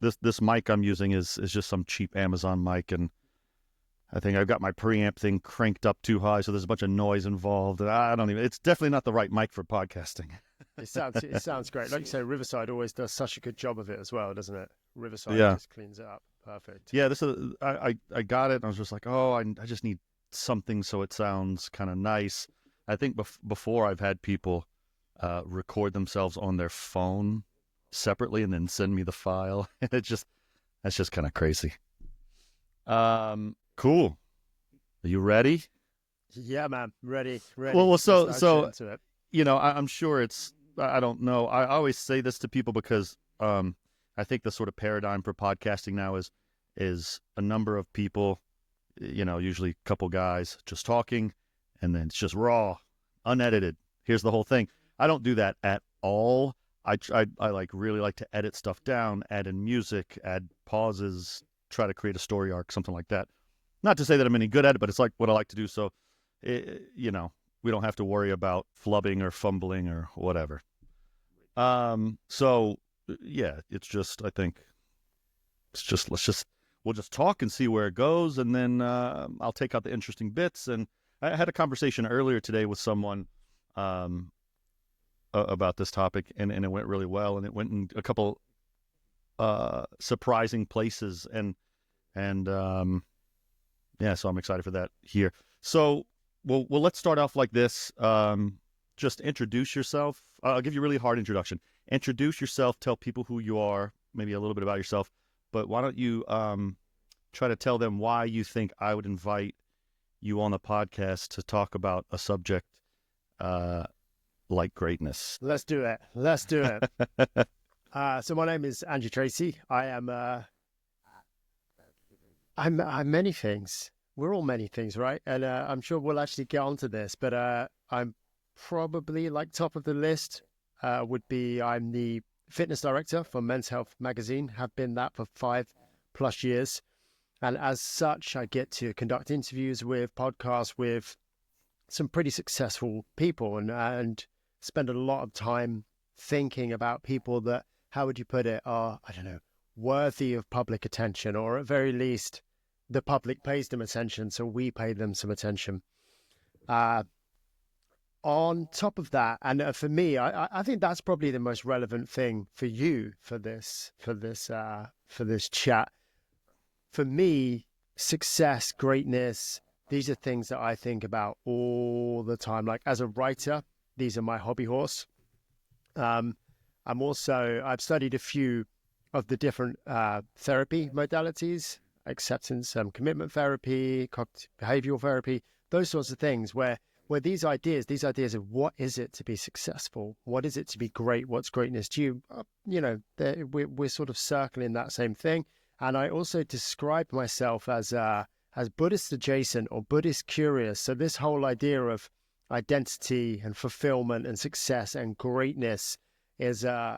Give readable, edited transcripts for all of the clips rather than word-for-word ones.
this mic I'm using is just some cheap Amazon mic, and I think I've got my preamp thing cranked up too high, so there's a bunch of noise involved. And I don't even. It's definitely not the right mic for podcasting. It sounds great. Like you say, Riverside always does such a good job of it as well, doesn't it? Riverside Yeah, just cleans it up. Perfect. yeah. This is I got it, and I was just like, oh, I just need something so it sounds kind of nice. I think before I've had people record themselves on their phone separately and then send me the file. That's just kind of crazy. Cool. Are you ready? Yeah, man. Ready, Well, ready. Let's so dive straight so into it. I'm sure I don't know. I always say this to people because I think the sort of paradigm for podcasting now is a number of people, usually a couple guys just talking, and then it's just raw, unedited. Here's the whole thing. I don't do that at all. I like really like to edit stuff down, add in music, add pauses, try to create a story arc, something like that. Not to say that I'm any good at it, but it's like what I like to do. So, we don't have to worry about flubbing or fumbling or whatever. So yeah, it's just, I think it's just, we'll just talk and see where it goes. And then, I'll take out the interesting bits. And I had a conversation earlier today with someone, about this topic, and it went really well, and it went in a couple, surprising places. And yeah, so I'm excited for that here. So, well, let's start off like this. Just introduce yourself. I'll give you a really hard introduction. Introduce yourself. Tell people who you are. Maybe a little bit about yourself. But why don't you try to tell them why you think I would invite you on the podcast to talk about a subject like greatness. Let's do it. Let's do it. So my name is Andrew Tracy. I'm many things. We're all many things, right? And I'm sure we'll actually get onto this, but I'm probably like top of the list would be I'm the fitness director for Men's Health magazine, have been that for 5+ years. And as such, I get to conduct interviews with podcasts with some pretty successful people and spend a lot of time thinking about people that, how would you put it, are, I don't know, worthy of public attention, or at very least, the public pays them attention, so we pay them some attention. On top of that, and for me, I think that's probably the most relevant thing for you for this chat. For me, success, greatness, these are things that I think about all the time. Like as a writer, these are my hobby horse. I've studied a few of the different therapy modalities, acceptance, commitment therapy, cognitive behavioral therapy, those sorts of things where these ideas of what is it to be successful? What is it to be great? What's greatness to you? We're sort of circling that same thing. And I also describe myself as Buddhist adjacent or Buddhist curious. So this whole idea of identity and fulfillment and success and greatness is, I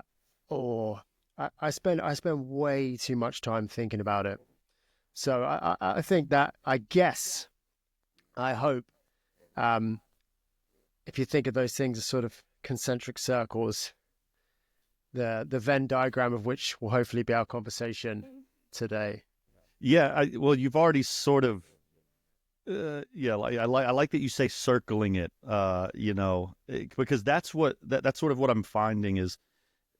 spend way too much time thinking about it. So I think that, I hope, if you think of those things as sort of concentric circles, the Venn diagram of which will hopefully be our conversation today. Yeah, well, you've already sort of, I like that you say circling it, because that's sort of what I'm finding is,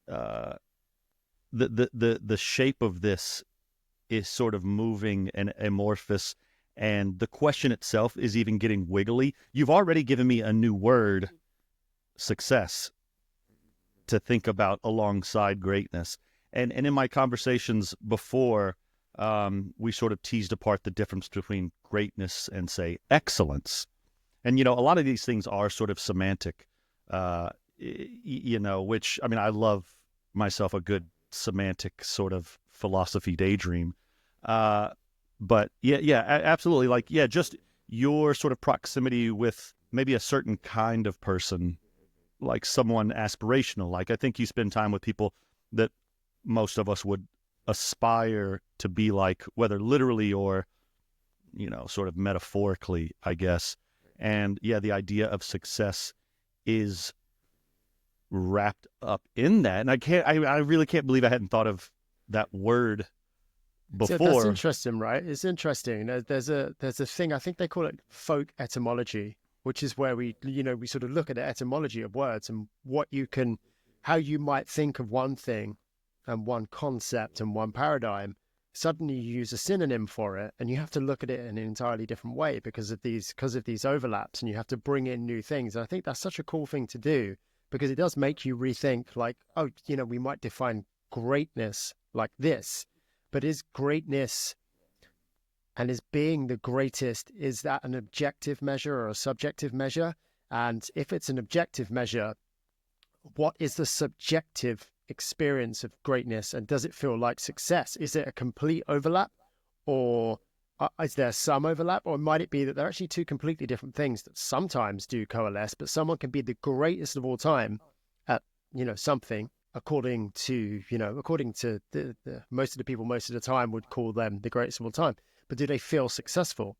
the shape of this is sort of moving and amorphous, and the question itself is even getting wiggly. You've already given me a new word, success, to think about alongside greatness. And in my conversations before, we sort of teased apart the difference between greatness and, say, excellence. And, a lot of these things are sort of semantic, which, I mean, I love myself a good semantic sort of philosophy daydream. But absolutely. Like, just your sort of proximity with maybe a certain kind of person, like someone aspirational. Like, I think you spend time with people that most of us would aspire to be like, whether literally or, sort of metaphorically, I guess. And the idea of success is wrapped up in that. And I really can't believe I hadn't thought of that word So that's before. interesting, right? It's interesting. There's a thing, I think they call it folk etymology, which is where we sort of look at the etymology of words and how you might think of one thing and one concept and one paradigm. Suddenly you use a synonym for it, and you have to look at it in an entirely different way because of these overlaps, and you have to bring in new things. And I think that's such a cool thing to do because it does make you rethink, like, oh, we might define greatness like this, but is greatness and is being the greatest, is that an objective measure or a subjective measure? And if it's an objective measure, what is the subjective experience of greatness, and does it feel like success? Is it a complete overlap, or is there some overlap, or might it be that they're actually two completely different things that sometimes do coalesce, but someone can be the greatest of all time at something, according to the most of the people most of the time would call them the greatest of all time, but do they feel successful?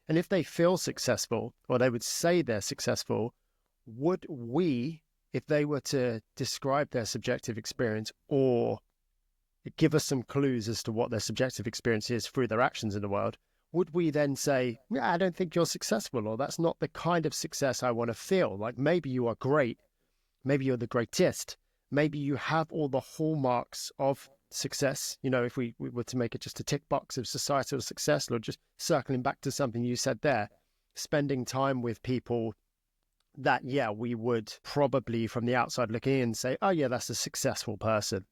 And if they feel successful, or they would say they're successful, would we, if they were to describe their subjective experience or give us some clues as to what their subjective experience is through their actions in the world, would we then say, yeah, I don't think you're successful, or that's not the kind of success I want to feel? Like, maybe you are great, maybe you're the greatest, maybe you have all the hallmarks of success. If we were to make it just a tick box of societal success, or just circling back to something you said there, spending time with people that, yeah, we would probably from the outside looking in say, oh yeah, that's a successful person.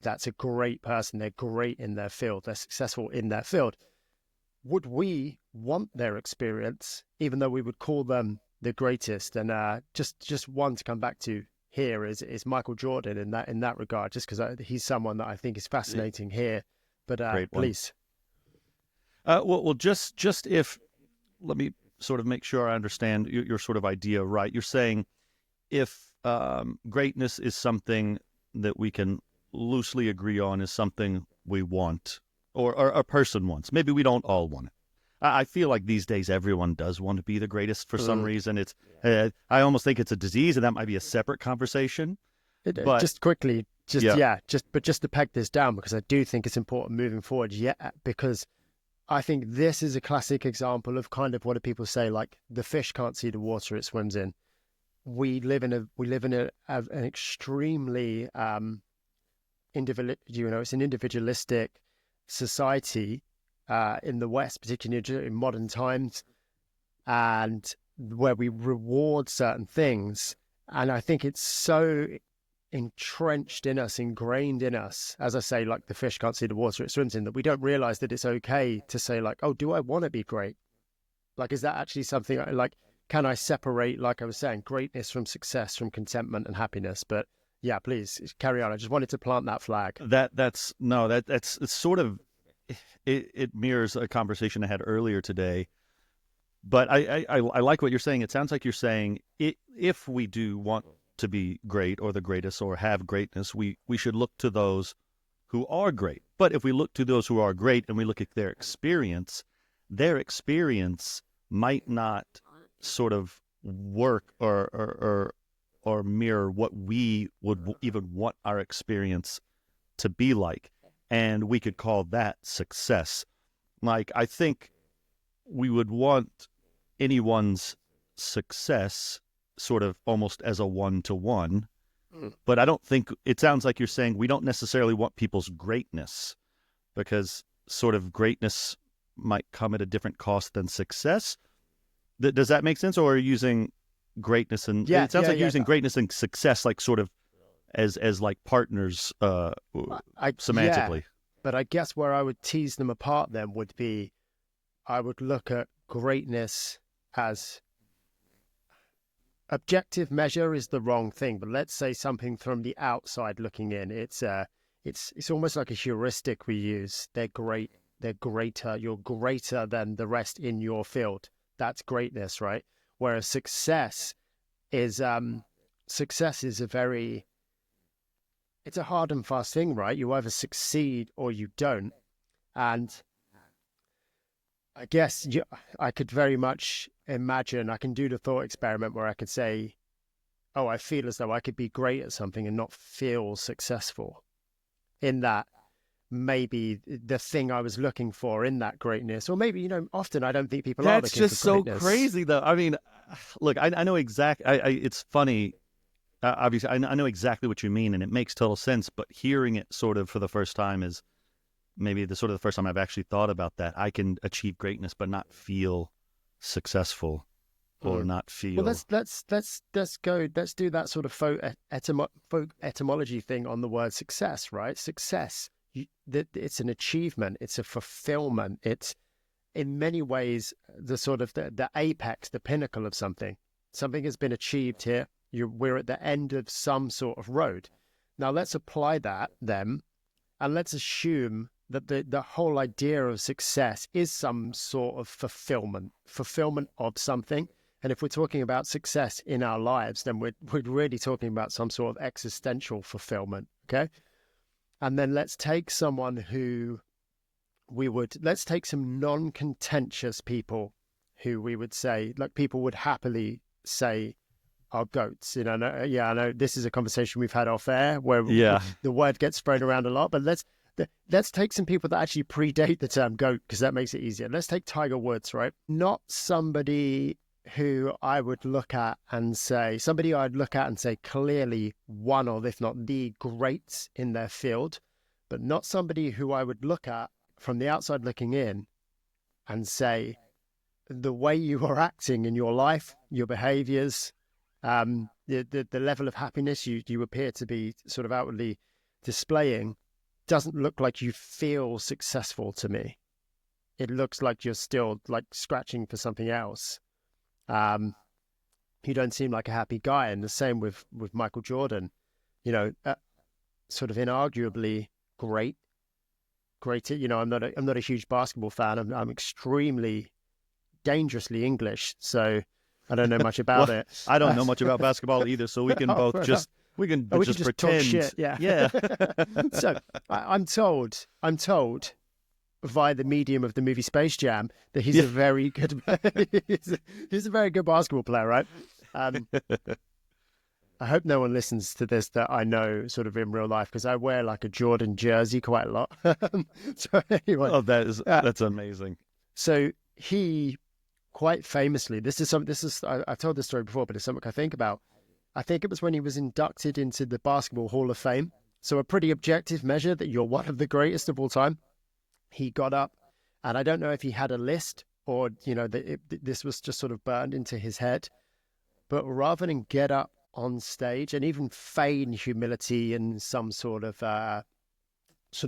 That's a great person. They're great in their field. They're successful in their field. Would we want their experience, even though we would call them the greatest? And just one to come back to here is Michael Jordan in that regard, just because he's someone that I think is fascinating here. But Great one. please. Well, just if let me sort of make sure I understand your sort of idea right. You're saying if greatness is something that we can loosely agree on is something we want, or a person wants. Maybe we don't all want it. I feel like these days everyone does want to be the greatest for some reason. It's I almost think it's a disease, and that might be a separate conversation. But Just quickly, just yeah, just to peg this down, because I do think it's important moving forward. Yeah, because I think this is a classic example of kind of what do people say, like the fish can't see the water it swims in. We live in an extremely it's an individualistic society in the West, particularly in modern times, and where we reward certain things. And I think it's so entrenched in us, ingrained in us, as I say, like the fish can't see the water it swims in, that we don't realize that it's okay to say, like, oh, do I want to be great? Like, is that actually something like, can I separate, like I was saying, greatness from success, from contentment and happiness? But yeah, please carry on. I just wanted to plant that flag. that's it's sort of it mirrors a conversation I had earlier today. But I like what you're saying. It sounds like you're saying if we do want to be great or the greatest or have greatness, we should look to those who are great. But if we look to those who are great and we look at their experience might not sort of work or mirror what we would even want our experience to be like. And we could call that success. Like, I think we would want anyone's success sort of almost as a one-to-one. But I don't think, it sounds like you're saying we don't necessarily want people's greatness, because sort of greatness might come at a different cost than success. Does that make sense? Or are you using greatness and Yeah, it sounds like yeah. you're using greatness and success like sort of as like partners Yeah, semantically. but I guess where I would tease them apart then would be, I would look at greatness as objective measure is the wrong thing, but let's say something from the outside looking in. It's almost like a heuristic we use. They're great. They're greater. You're greater than the rest in your field. That's greatness, right? Whereas success is it's a hard and fast thing, right? You either succeed or you don't. And I guess I could very much imagine, I can do the thought experiment where I could say, oh, I feel as though I could be great at something and not feel successful in that. maybe the thing I was looking for in that greatness. Or maybe, often I don't think people are That's looking for just so greatness. crazy, though. I mean, look, I know exactly. It's funny. Obviously, I know exactly what you mean, and it makes total sense. But hearing it sort of for the first time is maybe the first time I've actually thought about that. I can achieve greatness, but not feel successful or Mm. not Well, feel. let's do that sort of folk etymology thing on the word success, right? Success, it's an achievement, it's a fulfillment, it's in many ways the sort of the apex, the pinnacle of something. Something has been achieved here. We're at the end of some sort of road. Now let's apply that then, and let's assume that the whole idea of success is some sort of fulfillment of something. And if we're talking about success in our lives, then we're really talking about some sort of existential fulfillment. Okay. And then let's take someone who let's take some non-contentious people who we would say, like people would happily say are goats. I know this is a conversation we've had off air where Yeah. the word gets thrown around a lot, but let's take some people that actually predate the term goat because that makes it easier. Let's take Tiger Woods, right? Not somebody who I would look at and say, somebody I'd look at and say clearly one of, if not the greats in their field, but not somebody who I would look at from the outside looking in and say, the way you are acting in your life, your behaviors, the level of happiness you appear to be sort of outwardly displaying doesn't look like you feel successful to me. It looks like you're still like scratching for something else. Um, you don't seem like a happy guy. And the same with Michael Jordan, sort of inarguably great. I'm not a huge basketball fan. I'm extremely dangerously English, so I don't know much Well, about it. I don't know much about basketball either, so we can Oh, both fair enough. just we can Oh, we can just just talk pretend. shit, yeah. Yeah. So I'm told via the medium of the movie Space Jam that he's Yeah. a very good he's a very good basketball player, right? Um, I hope no one listens to this that I know sort of in real life because I wear like a Jordan jersey quite a lot. So anyway, Oh, uh, that's amazing. so he quite famously, I've told this story before, but it's something I think about. I think it was when he was inducted into the Basketball Hall of Fame. So a pretty objective measure that you're one of the greatest of all time. He got up, and I don't know if he had a list or this was just sort of burned into his head. But rather than get up on stage and even feign humility and some sort of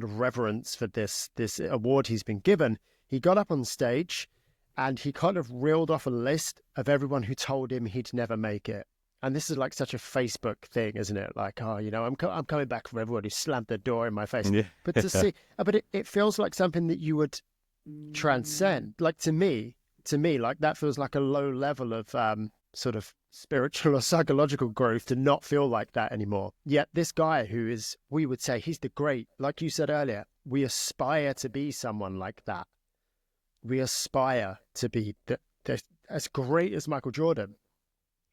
reverence for this award he's been given, he got up on stage and he kind of reeled off a list of everyone who told him he'd never make it. And this is like such a Facebook thing, isn't it? Like, oh, I'm coming back from everyone who slammed the door in my face. Yeah. But to see, but it feels like something that you would transcend. Like to me, like that feels like a low level of sort of spiritual or psychological growth to not feel like that anymore. Yet this guy who is, we would say he's the great, like you said earlier, we aspire to be someone like that. We aspire to be as great as Michael Jordan.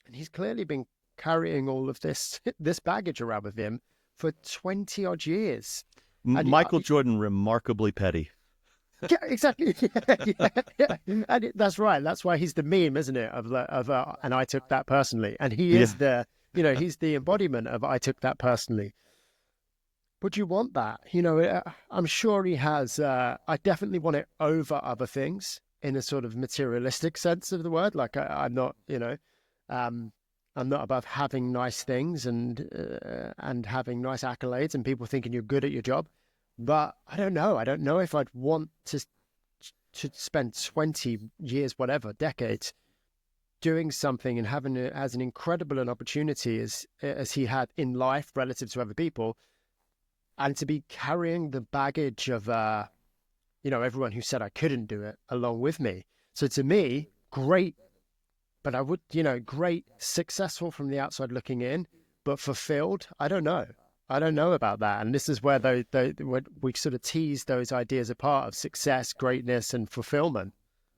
And he's clearly been carrying all of this baggage around with him for 20 odd years. And Michael Jordan, remarkably petty. yeah, exactly. Yeah. And that's right. That's why he's the meme, isn't it? And I took that personally. And he Yeah. is he's the embodiment of I took that personally. Would you want that? I'm sure he has. I definitely want it over other things in a sort of materialistic sense of the word. Like I'm not, um, I'm not above having nice things and having nice accolades and people thinking you're good at your job. But I don't know. I don't know if I'd want to spend 20 years, whatever, decades, doing something and having it as an incredible an opportunity as he had in life relative to other people, and to be carrying the baggage of everyone who said I couldn't do it along with me. So to me, great, but I would, great, successful from the outside looking in, but fulfilled. I don't know. I don't know about that. And this is where we sort of tease those ideas apart of success, greatness, and fulfillment.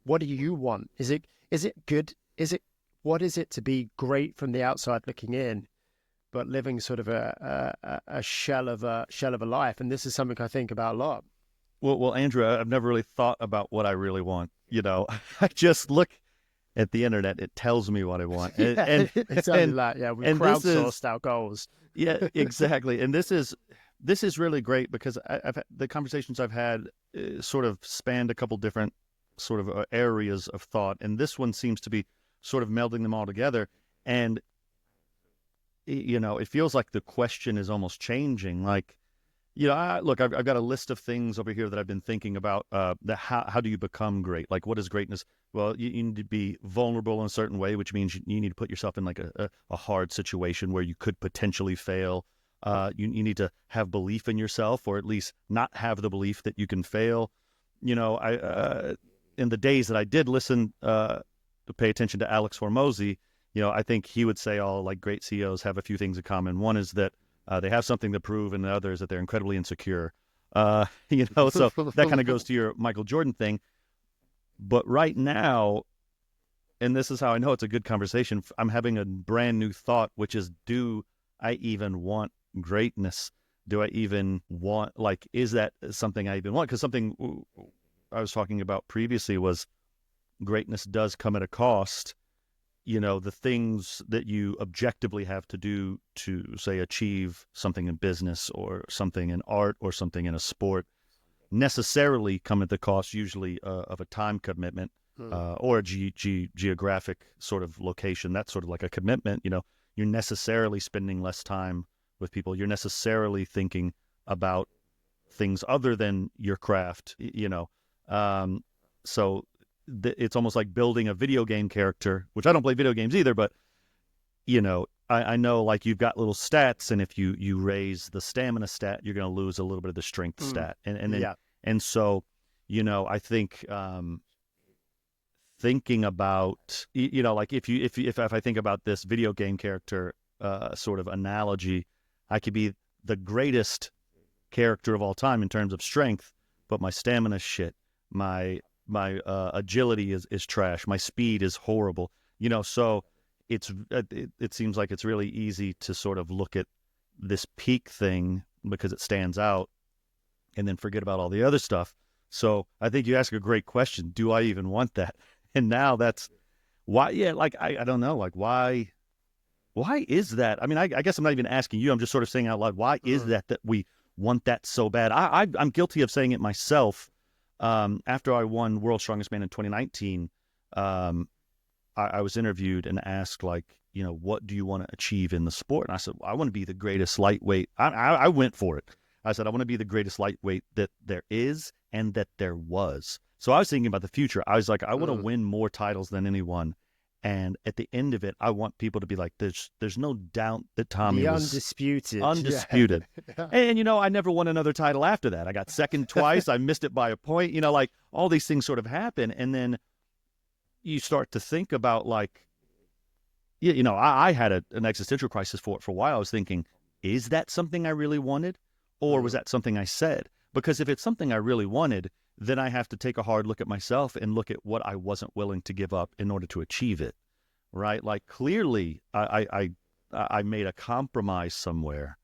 What do you want? Is it good? What is it to be great from the outside looking in? but living sort of a shell of a life. And this is something I think about a lot. Well, Andrew, I've never really thought about what I really want. I just look at the internet. It tells me what I want, Yeah, exactly and that. Yeah, we've and this is crowdsourced our goals. yeah, exactly. And this is really great because the conversations I've had sort of spanned a couple different sort of areas of thought, and this one seems to be sort of melding them all together. And it feels like the question is almost changing. Like, look, I've got a list of things over here that I've been thinking about. How do you become great? Like, what is greatness? Well, you need to be vulnerable in a certain way, which means you need to put yourself in like a hard situation where you could potentially fail. You need to have belief in yourself, or at least not have the belief that you can fail. I in the days that I did listen to pay attention to Alex Hormozy, I think he would say all like great CEOs have a few things in common. One is that they have something to prove, and the other is that they're incredibly insecure. So that kind of goes to your Michael Jordan thing. But right now, and this is how I know it's a good conversation, I'm having a brand new thought, which is, do I even want greatness? Do I even want, like, is that something I even want? Because something I was talking about previously was greatness does come at a cost. The things that you objectively have to do to, say, achieve something in business or something in art or something in a sport necessarily come at the cost, usually of a time commitment or a geographic sort of location. That's sort of like a commitment. You're necessarily spending less time with people. You're necessarily thinking about things other than your craft. So it's almost like building a video game character, which I don't play video games either, but I know like you've got little stats, and if you raise the stamina stat, you're going to lose a little bit of the strength stat, and then Yeah. and so I think thinking about like if I think about this video game character sort of analogy, I could be the greatest character of all time in terms of strength, but my stamina shit, my agility is trash, my speed is horrible. So it seems like it's really easy to sort of look at this peak thing because it stands out, and then forget about all the other stuff. So I think you ask a great question: do I even want that? And now that's why. Yeah, like I don't know, like why is that? I mean, I guess I'm not even asking you. I'm just sort of saying out loud, why is that we want that so bad? I'm guilty of saying it myself. After I won World's Strongest Man in 2019, I was interviewed and asked, like, what do you want to achieve in the sport? And I said, well, I want to be the greatest lightweight. I went for it. I said, I want to be the greatest lightweight that there is and that there was. So I was thinking about the future. I was like, I want to win more titles than anyone. And at the end of it, I want people to be like, there's no doubt that Tommy The was undisputed. undisputed. Yeah. And, I never won another title after that. I got second twice. I missed it by a point. Like all these things sort of happen. And then you start to think about like, I had an existential crisis for a while. I was thinking, is that something I really wanted? Or was that something I said? Because if it's something I really wanted, then I have to take a hard look at myself and look at what I wasn't willing to give up in order to achieve it, right? Like clearly I made a compromise somewhere.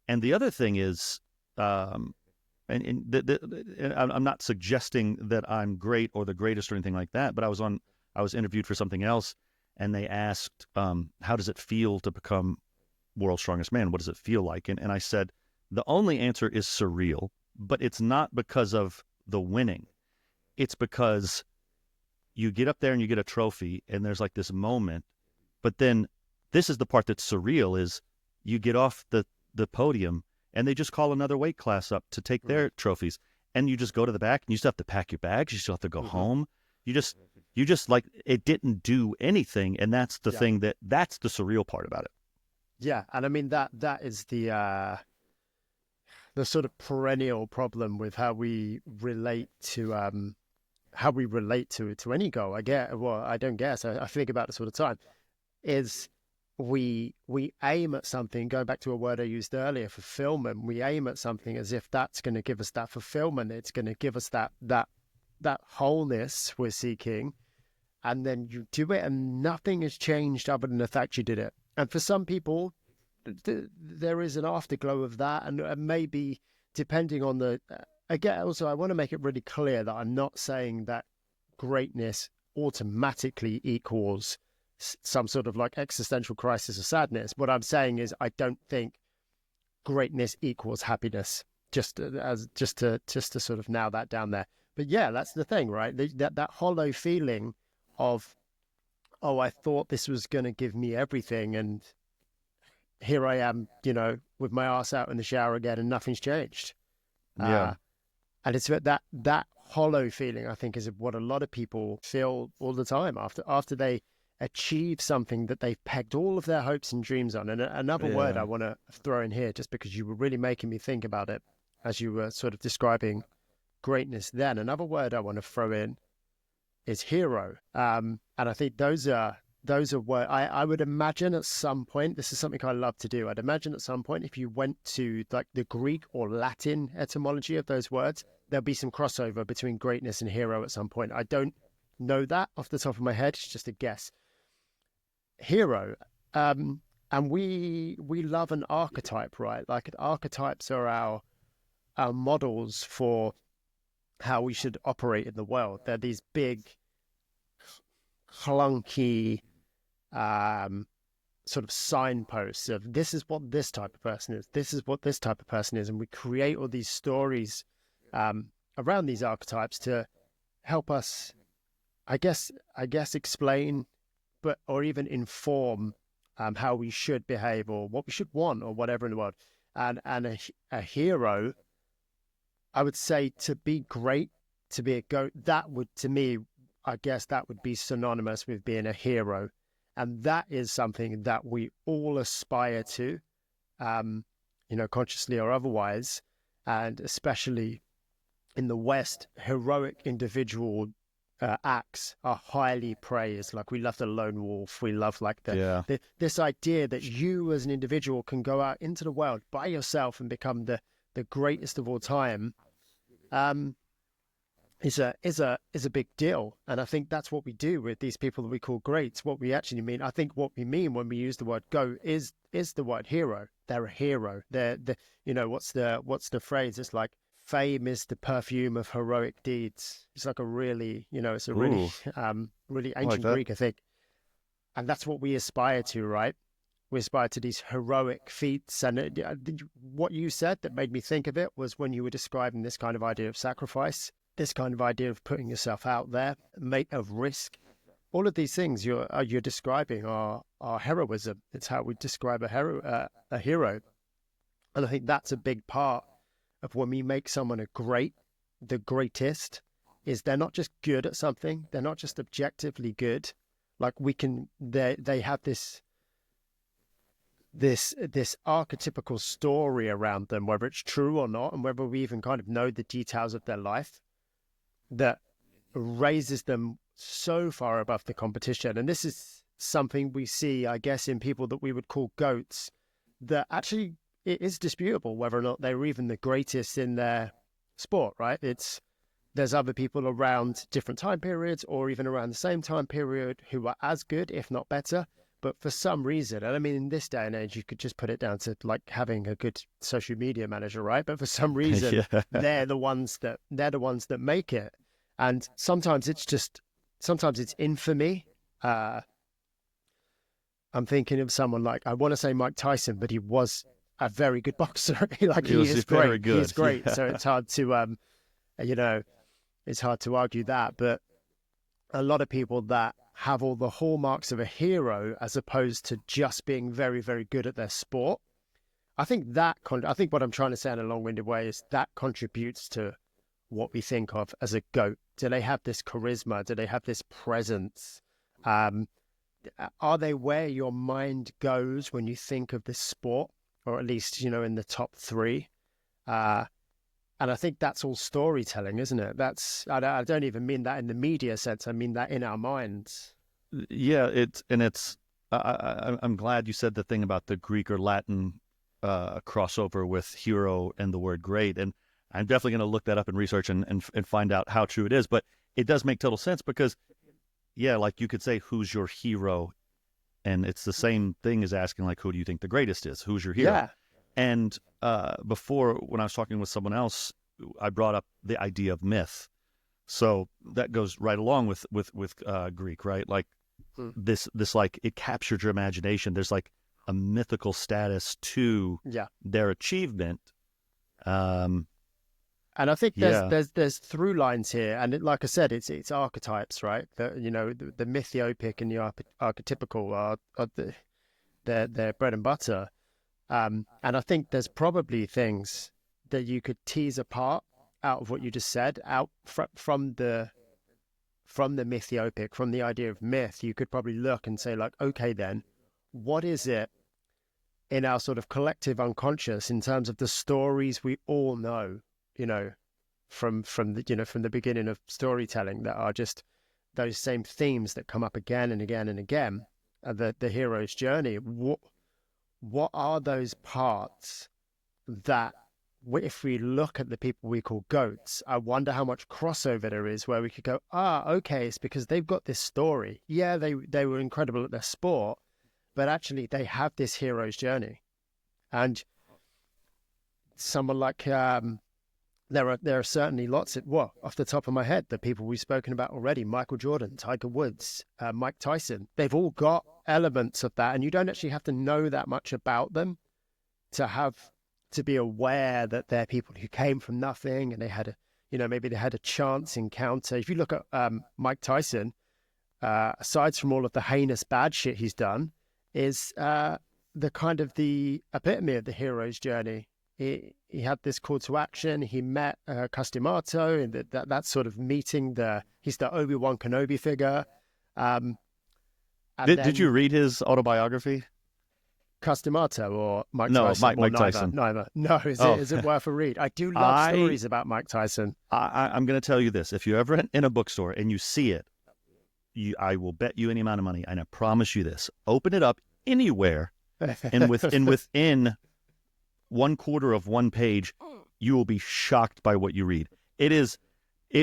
And the other thing is, and I'm not suggesting that I'm great or the greatest or anything like that, but I was interviewed for something else, and they asked, how does it feel to become World's Strongest Man? What does it feel like? And I said, the only answer is surreal, but it's not because of the winning. It's because you get up there and you get a trophy, and there's like this moment, but then this is the part that's surreal, is you get off the podium and they just call another weight class up to take their trophies, and you just go to the back and you still have to pack your bags, you still have to go home. You just like, it didn't do anything, and that's the thing that's the surreal part about it. Yeah, and I mean that is the sort of perennial problem with how we relate to any goal. I don't guess. I think about this all the time. Is we aim at something, going back to a word I used earlier, fulfillment. We aim at something as if that's going to give us that fulfillment. It's going to give us that wholeness we're seeking. And then you do it and nothing has changed other than the fact you did it. And for some people, there is an afterglow of that, and maybe depending on the again. Also, I want to make it really clear that I'm not saying that greatness automatically equals some sort of like existential crisis or sadness. What I'm saying is I don't think greatness equals happiness. Just to sort of nail that down there. But yeah, that's the thing, right? That hollow feeling of, oh, I thought this was going to give me everything, and here I am, with my ass out in the shower again, and nothing's changed. Yeah. Uh, and it's that hollow feeling, I think, is what a lot of people feel all the time after they achieve something that they've pegged all of their hopes and dreams on. And another word I Yeah. want to throw in here, just because you were really making me think about it as you were sort of describing greatness then. Another word I want to throw in is hero. And I think those are what I would imagine at some point. This is something I love to do. I'd imagine at some point, if you went to like the Greek or Latin etymology of those words, there'll be some crossover between greatness and hero at some point. I don't know that off the top of my head. It's just a guess. Hero. And we love an archetype, right? Like archetypes are our models for how we should operate in the world. They're these big, clunky, sort of signposts of this is what this type of person is. This is what this type of person is, and we create all these stories around these archetypes to help us, I guess, explain, or even inform how we should behave or what we should want or whatever in the world. And a hero, I would say, to be great, to be a goat, that would, to me, I guess that would be synonymous with being a hero. And that is something that we all aspire to, consciously or otherwise. And especially in the West, heroic individual acts are highly praised. Like, we love the lone wolf. We love like Yeah. this idea that you as an individual can go out into the world by yourself and become the greatest of all time. Is a big deal. And I think that's what we do with these people that we call greats. What we actually mean, I think what we mean when we use the word goat is the word hero. They're a hero. They're what's the phrase? It's like, fame is the perfume of heroic deeds. It's like a really, it's a really Ooh, really I like ancient that. Greek, I think. And that's what we aspire to, right? We aspire to these heroic feats. And what you said that made me think of it was when you were describing this kind of idea of sacrifice, this kind of idea of putting yourself out there, of risk. All of these things you're describing are heroism. It's how we describe a hero. And I think that's a big part of when we make someone the greatest, is they're not just good at something. They're not just objectively good. Like, they have this archetypical story around them, whether it's true or not, and whether we even kind of know the details of their life, that raises them so far above the competition. And this is something we see, I guess, in people that we would call goats, that actually it is disputable whether or not they were even the greatest in their sport, right? There's other people around different time periods or even around the same time period who are as good, if not better. But for some reason, and I mean, in this day and age, you could just put it down to like having a good social media manager, right? But for some reason, Yeah. they're the ones that make it. And sometimes it's infamy. I'm thinking of someone like, I want to say Mike Tyson, but he was a very good boxer. Like, It he was is very great. He is good. great. So Yeah. it's hard to, it's hard to argue that. But a lot of people that have all the hallmarks of a hero, as opposed to just being very, very good at their sport, I think what I'm trying to say in a long-winded way is that contributes to what we think of as a goat. Do they have this charisma? Do they have this presence? Are they where your mind goes when you think of this sport, or at least, in the top three? And I think that's all storytelling, isn't it? I don't even mean that in the media sense. I mean that in our minds. Yeah, I'm glad you said the thing about the Greek or Latin crossover with hero and the word great. And I'm definitely going to look that up and research and find out how true it is. But it does make total sense because, yeah, like you could say, who's your hero? And it's the same thing as asking, like, who do you think the greatest is? Who's your hero? Yeah. And before, when I was talking with someone else, I brought up the idea of myth. So that goes right along with Greek, right? Like this like it captured your imagination. There's like a mythical status to their achievement. And I think Yeah. there's through lines here, and like I said, it's archetypes, right? The mythiopic and the archetypical are their bread and butter. And I think there's probably things that you could tease apart out of what you just said, out from the mythiopic, from the idea of myth. You could probably look and say, like, okay, then, what is it in our sort of collective unconscious in terms of the stories we all know, from the beginning of storytelling, that are just those same themes that come up again and again and again, the hero's journey. What are those parts that, if we look at the people we call goats, I wonder how much crossover there is where we could go, okay, it's because they've got this story. Yeah, they were incredible at their sport, but actually they have this hero's journey. And someone like there are certainly lots off the top of my head, the people we've spoken about already: Michael Jordan, Tiger Woods, Mike Tyson. They've all got elements of that, and you don't actually have to know that much about them to be aware that they're people who came from nothing, and they had maybe they had a chance encounter. If you look at Mike Tyson, aside from all of the heinous bad shit he's done, is the kind of the epitome of the hero's journey. He had this call to action. He met Customato, and that sort of meeting. He's the Obi-Wan Kenobi figure. Did you read his autobiography? Customato or Mike No, Tyson? Mike Tyson. Neither. No, is it worth a read? I do love stories about Mike Tyson. I'm going to tell you this: if you're ever in a bookstore and you see it, I will bet you any amount of money, and I promise you this: open it up anywhere, and within 1/4 of one page, you will be shocked by what you read.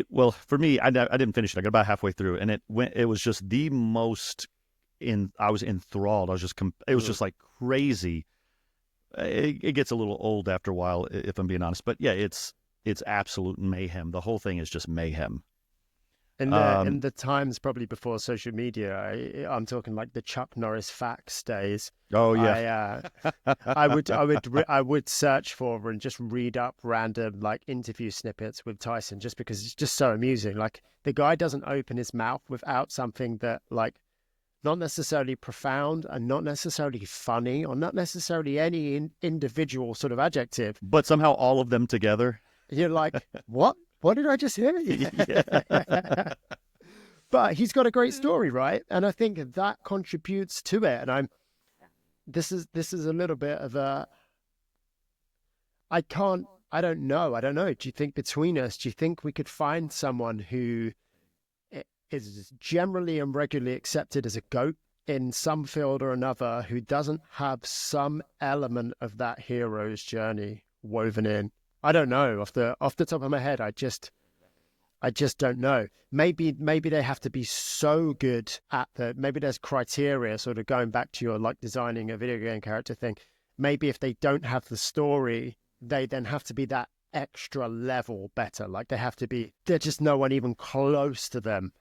Well, for me, I didn't finish it. I got about halfway through, and it was just the most. I was enthralled. It was just like crazy. It gets a little old after a while, if I'm being honest. But yeah, it's absolute mayhem. The whole thing is just mayhem. In the times probably before social media, I'm talking like the Chuck Norris facts days. Oh yeah, I would search for and just read up random like interview snippets with Tyson, just because it's just so amusing. Like, the guy doesn't open his mouth without something that, like, not necessarily profound and not necessarily funny, or not necessarily any individual sort of adjective, but somehow all of them together. You're like, what? What did I just hear? Yeah. But he's got a great story, right? And I think that contributes to it. And this is a little bit of a, I don't know. Do you think between us, do you think we could find someone who is generally and regularly accepted as a GOAT in some field or another, who doesn't have some element of that hero's journey woven in? I don't know. Off the top of my head, I just don't know. Maybe they have to be so good at maybe there's criteria, sort of going back to your like designing a video game character thing. Maybe if they don't have the story, they then have to be that extra level better. Like, there's just no one even close to them.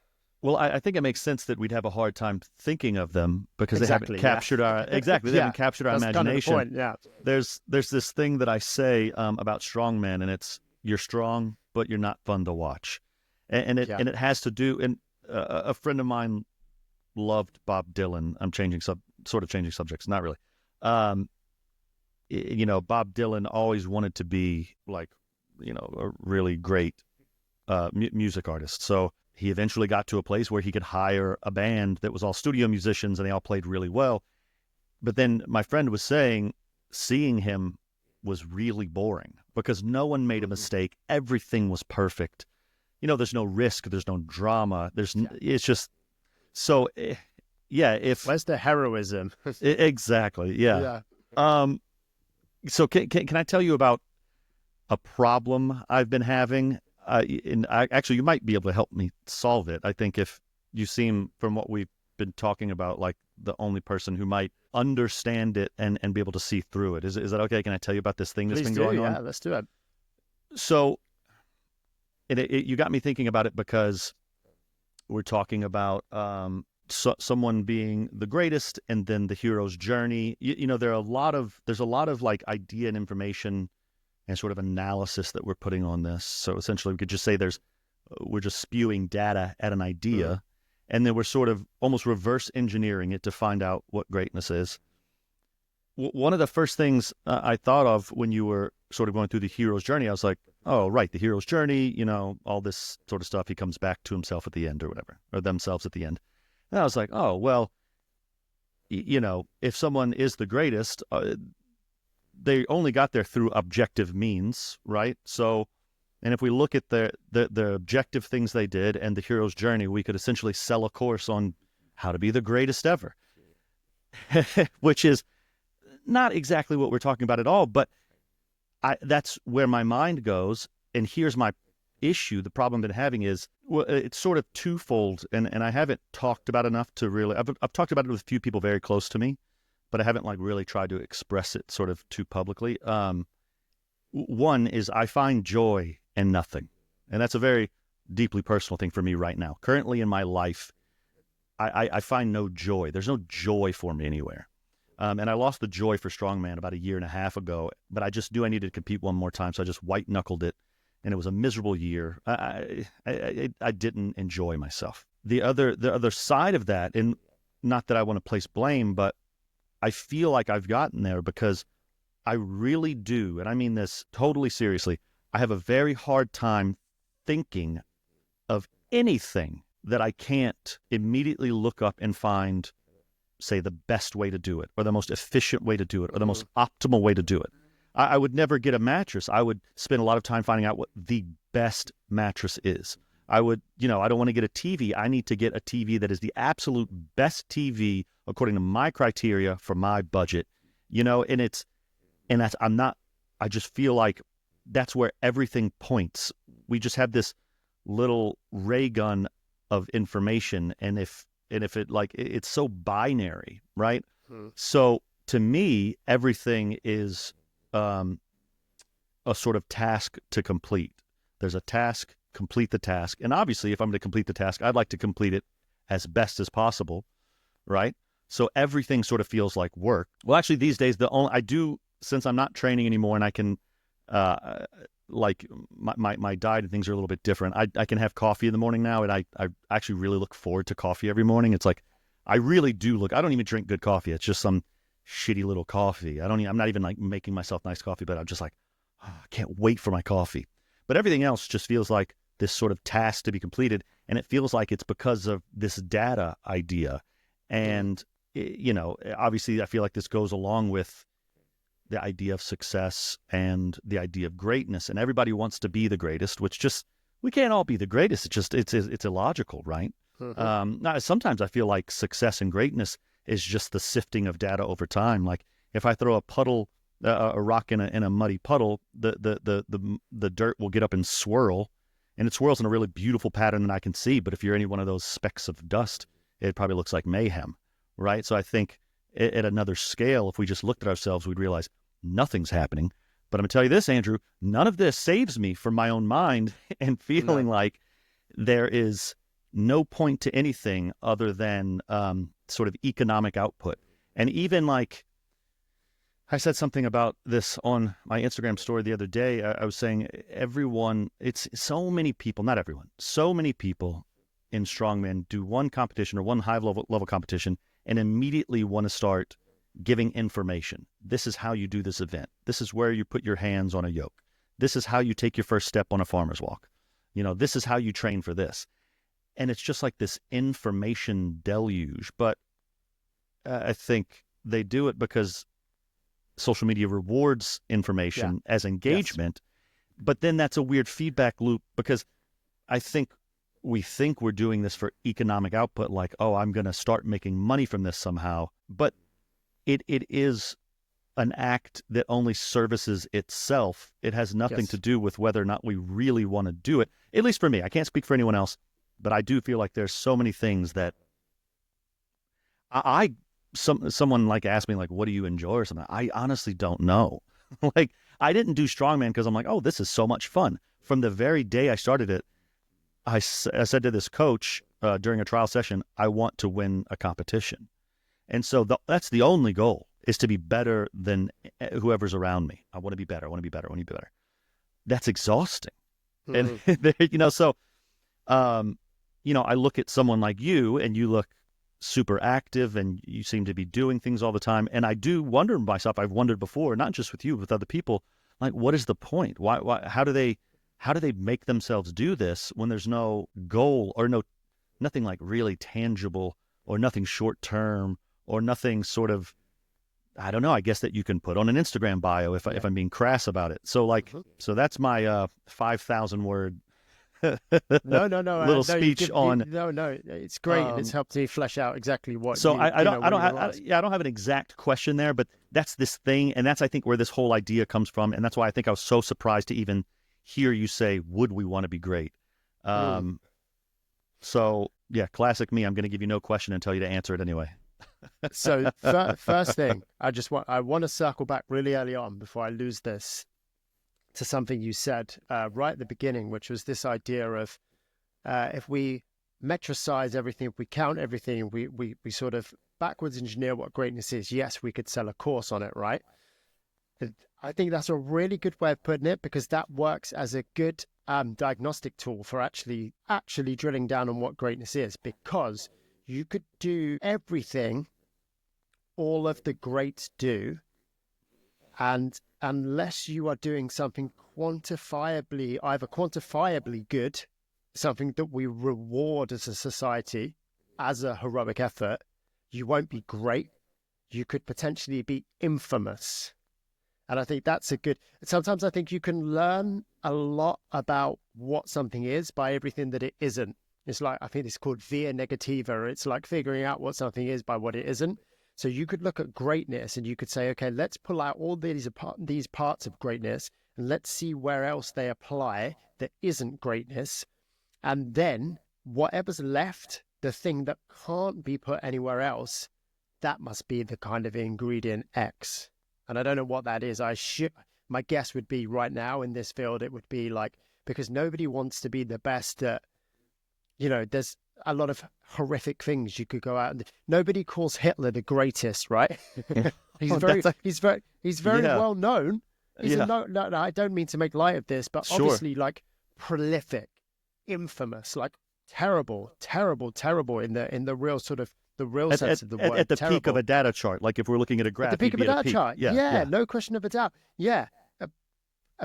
Well, I think it makes sense that we'd have a hard time thinking of them because they haven't captured our they haven't captured our imagination. Kind of the point, yeah. There's this thing that I say about strongmen, and it's, you're strong, but you're not fun to watch, and it has to do. And a friend of mine loved Bob Dylan. I'm changing subjects, not really. Bob Dylan always wanted to be like, a really great music artist. So he eventually got to a place where he could hire a band that was all studio musicians, and they all played really well. But then my friend was saying, seeing him was really boring because no one made a mistake. Everything was perfect. There's no risk. There's no drama. It's just so, where's the heroism? Exactly. Yeah. So can I tell you about a problem I've been having? Actually, you might be able to help me solve it. I think if you seem, from what we've been talking about, like the only person who might understand it and be able to see through it. Is that okay? Can I tell you about this thing that's Please been do. going on? Yeah, let's do it. So you got me thinking about it because we're talking about someone being the greatest, and then the hero's journey. There's a lot of like idea and information and sort of analysis that we're putting on this. So essentially, we could just say we're just spewing data at an idea, and then we're sort of almost reverse engineering it to find out what greatness is. One of the first things I thought of when you were sort of going through the hero's journey, I was like, oh, right, the hero's journey, all this sort of stuff. He comes back to himself at the end or whatever, or themselves at the end. And I was like, oh, well, if someone is the greatest, they only got there through objective means, right? So, and if we look at the objective things they did and the hero's journey, we could essentially sell a course on how to be the greatest ever, which is not exactly what we're talking about at all, but that's where my mind goes. And here's my issue. The problem I've been having is, well, it's sort of twofold, and I haven't talked about enough to really, I've talked about it with a few people very close to me, but I haven't like really tried to express it sort of too publicly. One is I find joy in nothing. And that's a very deeply personal thing for me right now. Currently in my life, I find no joy. There's no joy for me anywhere. And I lost the joy for strongman about 1.5 years ago, but I just knew I needed to compete one more time. So I just white knuckled it, and it was a miserable year. I didn't enjoy myself. The other side of that, and not that I want to place blame, but I feel like I've gotten there because I really do, and I mean this totally seriously, I have a very hard time thinking of anything that I can't immediately look up and find, say, the best way to do it, or the most efficient way to do it, or the most optimal way to do it. I would never get a mattress. I would spend a lot of time finding out what the best mattress is. I don't want to get a TV. I need to get a TV that is the absolute best TV according to my criteria for my budget, I just feel like that's where everything points. We just have this little ray gun of information, and if it like, it's so binary, right? So to me, everything is a sort of task to complete. There's a task, complete the task. And obviously, if I'm going to complete the task, I'd like to complete it as best as possible, right? So everything sort of feels like work. Well, actually, these days, since I'm not training anymore, and I can, like my diet and things are a little bit different. I can have coffee in the morning now, and I actually really look forward to coffee every morning. It's like, I really do I don't even drink good coffee. It's just some shitty little coffee. I'm not even like making myself nice coffee, but I'm just like, oh, I can't wait for my coffee. But everything else just feels like this sort of task to be completed. And it feels like it's because of this data idea. And, obviously I feel like this goes along with the idea of success and the idea of greatness. And everybody wants to be the greatest, which just, we can't all be the greatest. It's illogical, right? Now, sometimes I feel like success and greatness is just the sifting of data over time. Like if I throw a rock in a muddy puddle, the dirt will get up and swirl, and it swirls in a really beautiful pattern that I can see. But if you're any one of those specks of dust, it probably looks like mayhem, right? So I think at another scale, if we just looked at ourselves, we'd realize nothing's happening. But I'm gonna tell you this, Andrew, none of this saves me from my own mind and feeling like there is no point to anything other than sort of economic output. And even like, I said something about this on my Instagram story the other day. I was saying it's so many people, not everyone, so many people in strongman do one competition or one high level competition and immediately want to start giving information. This is how you do this event. This is where you put your hands on a yoke. This is how you take your first step on a farmer's walk. This is how you train for this. And it's just like this information deluge. But I think they do it because social media rewards information as engagement. Yes. But then that's a weird feedback loop, because I think we think we're doing this for economic output, like, oh, I'm going to start making money from this somehow. But it is an act that only services itself. It has nothing to do with whether or not we really want to do it. At least for me, I can't speak for anyone else, but I do feel like there's so many things that I someone like asked me like, what do you enjoy or something? I honestly don't know. Like, I didn't do strongman because I'm like, oh, this is so much fun. From the very day I started it, I said to this coach during a trial session, I want to win a competition. And so that's the only goal, is to be better than whoever's around me. I want to be better. I want to be better. I want to be better. That's exhausting. And, Mm. so, I look at someone like you, and you look super active, and you seem to be doing things all the time. And I do wonder myself, I've wondered before, not just with you, with other people, like, what is the point? Why, how do they make themselves do this when there's no goal, or nothing like really tangible, or nothing short term, or nothing sort of, I don't know, I guess that you can put on an Instagram bio if Yeah. I'm being crass about it. So like, Mhm. so that's my 5,000 word No, little no. You speech give you on. no, no. It's great, and it's Um, helped me flesh out exactly what so you I, I you don't know I what don't you want have, to ask. I don't have an exact question there, but that's this thing, and that's, I think, where this whole idea comes from, and that's why I think I was so surprised to even hear you say, "Would we want to be great?" Mm. Um, so yeah, classic me. I'm going to give you no question and tell you to answer it anyway. So first thing, I want to circle back really early on before I lose this to something you said right at the beginning, which was this idea of if we metricize everything, if we count everything, we sort of backwards engineer what greatness is. Yes, we could sell a course on it, right? I think that's a really good way of putting it, because that works as a good diagnostic tool for actually drilling down on what greatness is, because you could do everything all of the greats do, and unless you are doing something either quantifiably good, something that we reward as a society as a heroic effort, you won't be great. You could potentially be infamous. And I think that's a good. Sometimes I think you can learn a lot about what something is by everything that it isn't. It's like, I think it's called via negativa. It's like figuring out what something is by what it isn't. So you could look at greatness and you could say, okay, let's pull out all these parts of greatness, and let's see where else they apply that isn't greatness. And then whatever's left, the thing that can't be put anywhere else, that must be the kind of ingredient X. And I don't know what that is. My guess would be right now in this field, it would be like, because nobody wants to be the best at, there's a lot of horrific things you could go out and nobody calls Hitler the greatest, right? Yeah. he's Oh, very, he's very yeah, well known. He's a yeah, no, I don't mean to make light of this, but sure. obviously like prolific, infamous, like terrible, terrible, terrible in the real sort of the real At, at sense of the at word, the peak of terrible. a data chart, like if we're looking at a At the graph, peak he'd of be a at a data peak. chart, Yeah, yeah, yeah, no question of a doubt, yeah.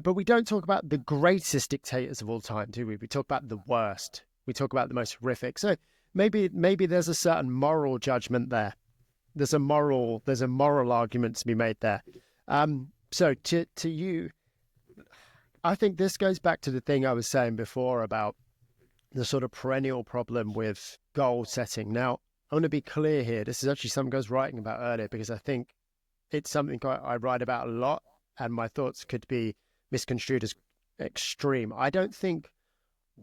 But we don't talk about the greatest dictators of all time, do we? We talk about the worst. We talk about the most horrific. So maybe there's a certain moral judgment there. There's a moral argument to be made there. So to you, I think this goes back to the thing I was saying before about the sort of perennial problem with goal setting. Now, I want to be clear here. This is actually something I was writing about earlier, because I think it's something I write about a lot, and my thoughts could be misconstrued as extreme. I don't think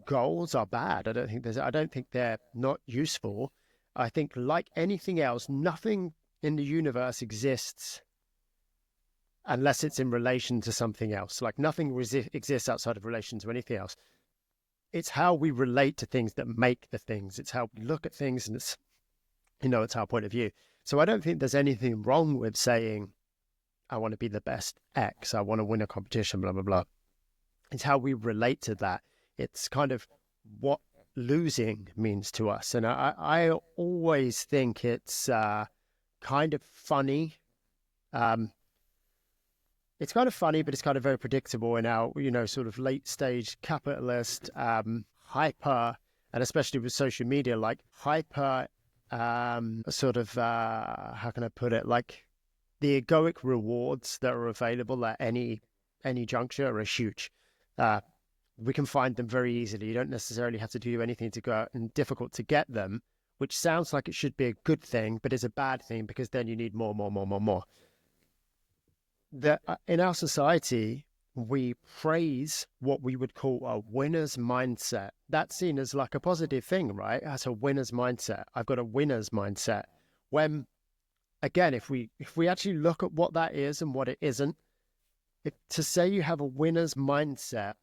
goals are bad. I don't think they're not useful. I think, like anything else, nothing in the universe exists unless it's in relation to something else. Like nothing exists outside of relation to anything else. It's how we relate to things that make the things. It's how we look at things, and it's our point of view. So I don't think there's anything wrong with saying, I want to be the best X, I want to win a competition, blah, blah, blah. It's how we relate to that. It's kind of what losing means to us. And I always think it's kind of funny. Um, it's kind of funny, but it's kind of very predictable in our, sort of late stage capitalist, hyper, and especially with social media, like hyper, sort of, how can I put it? Like the egoic rewards that are available at any juncture are huge. Uh, we can find them very easily. You don't necessarily have to do anything to go out and difficult to get them, which sounds like it should be a good thing, but is a bad thing, because then you need more, more, more, more, more. In our society, we praise what we would call a winner's mindset. That's seen as like a positive thing, right? That's a winner's mindset. I've got a winner's mindset. When again, if we actually look at what that is and what it isn't, to say you have a winner's mindset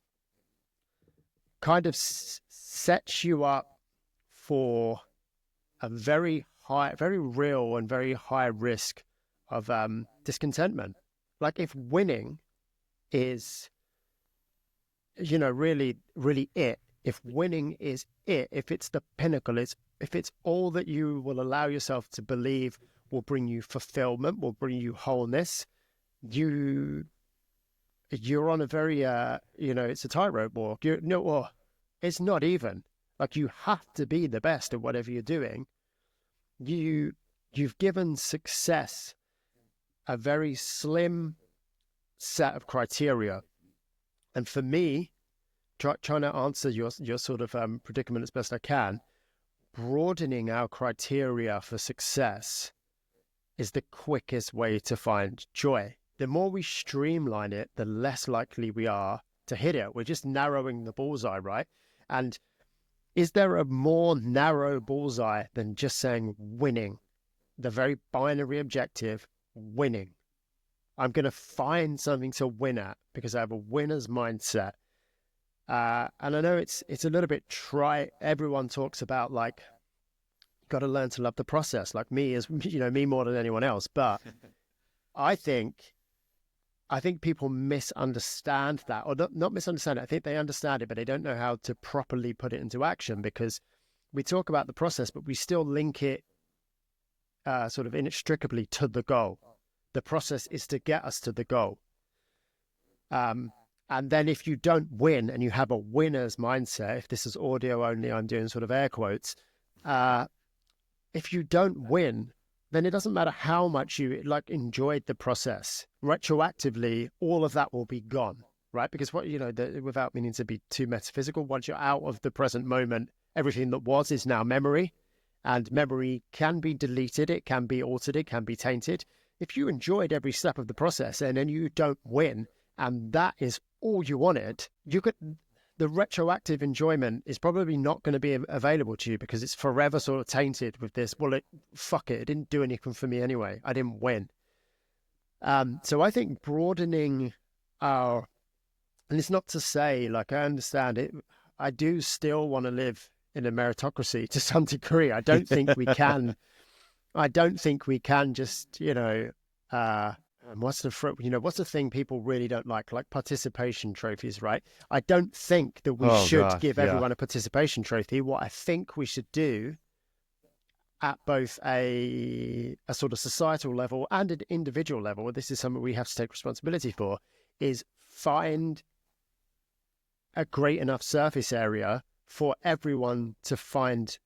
kind of sets you up for a very high, very real and very high risk of discontentment. Like if winning is, really, really it, if winning is it, if it's the pinnacle, if it's all that you will allow yourself to believe will bring you fulfillment, will bring you wholeness, you're on a very, it's a tightrope walk. Or it's not even like you have to be the best at whatever you're doing. You've given success a very slim set of criteria. And for me, trying to answer your sort of predicament as best I can, broadening our criteria for success is the quickest way to find joy. The more we streamline it, the less likely we are to hit it. We're just narrowing the bullseye, right? And is there a more narrow bullseye than just saying winning? The very binary objective, winning. I'm going to find something to win at because I have a winner's mindset. And I know it's a little bit trite. Everyone talks about like, got to learn to love the process, like me more than anyone else. But I think people misunderstand that, or not misunderstand it. I think they understand it, but they don't know how to properly put it into action, because we talk about the process, but we still link it sort of inextricably to the goal. The process is to get us to the goal. And then if you don't win and you have a winner's mindset, if this is audio only, I'm doing sort of air quotes. If you don't win, then it doesn't matter how much you enjoyed the process. Retroactively, all of that will be gone, right? Because without meaning to be too metaphysical, once you're out of the present moment, everything that was is now memory, and memory can be deleted, it can be altered, it can be tainted. If you enjoyed every step of the process and then you don't win, and that is all you wanted, the retroactive enjoyment is probably not going to be available to you, because it's forever sort of tainted with this. Well, fuck it. It didn't do anything for me anyway. I didn't win. So I think broadening and it's not to say, I understand it. I do still want to live in a meritocracy to some degree. I don't think we can just, what's the thing people really don't like participation trophies, right? I don't think that we should give everyone a participation trophy. What I think we should do at both a sort of societal level and an individual level, this is something we have to take responsibility for, is find a great enough surface area for everyone to find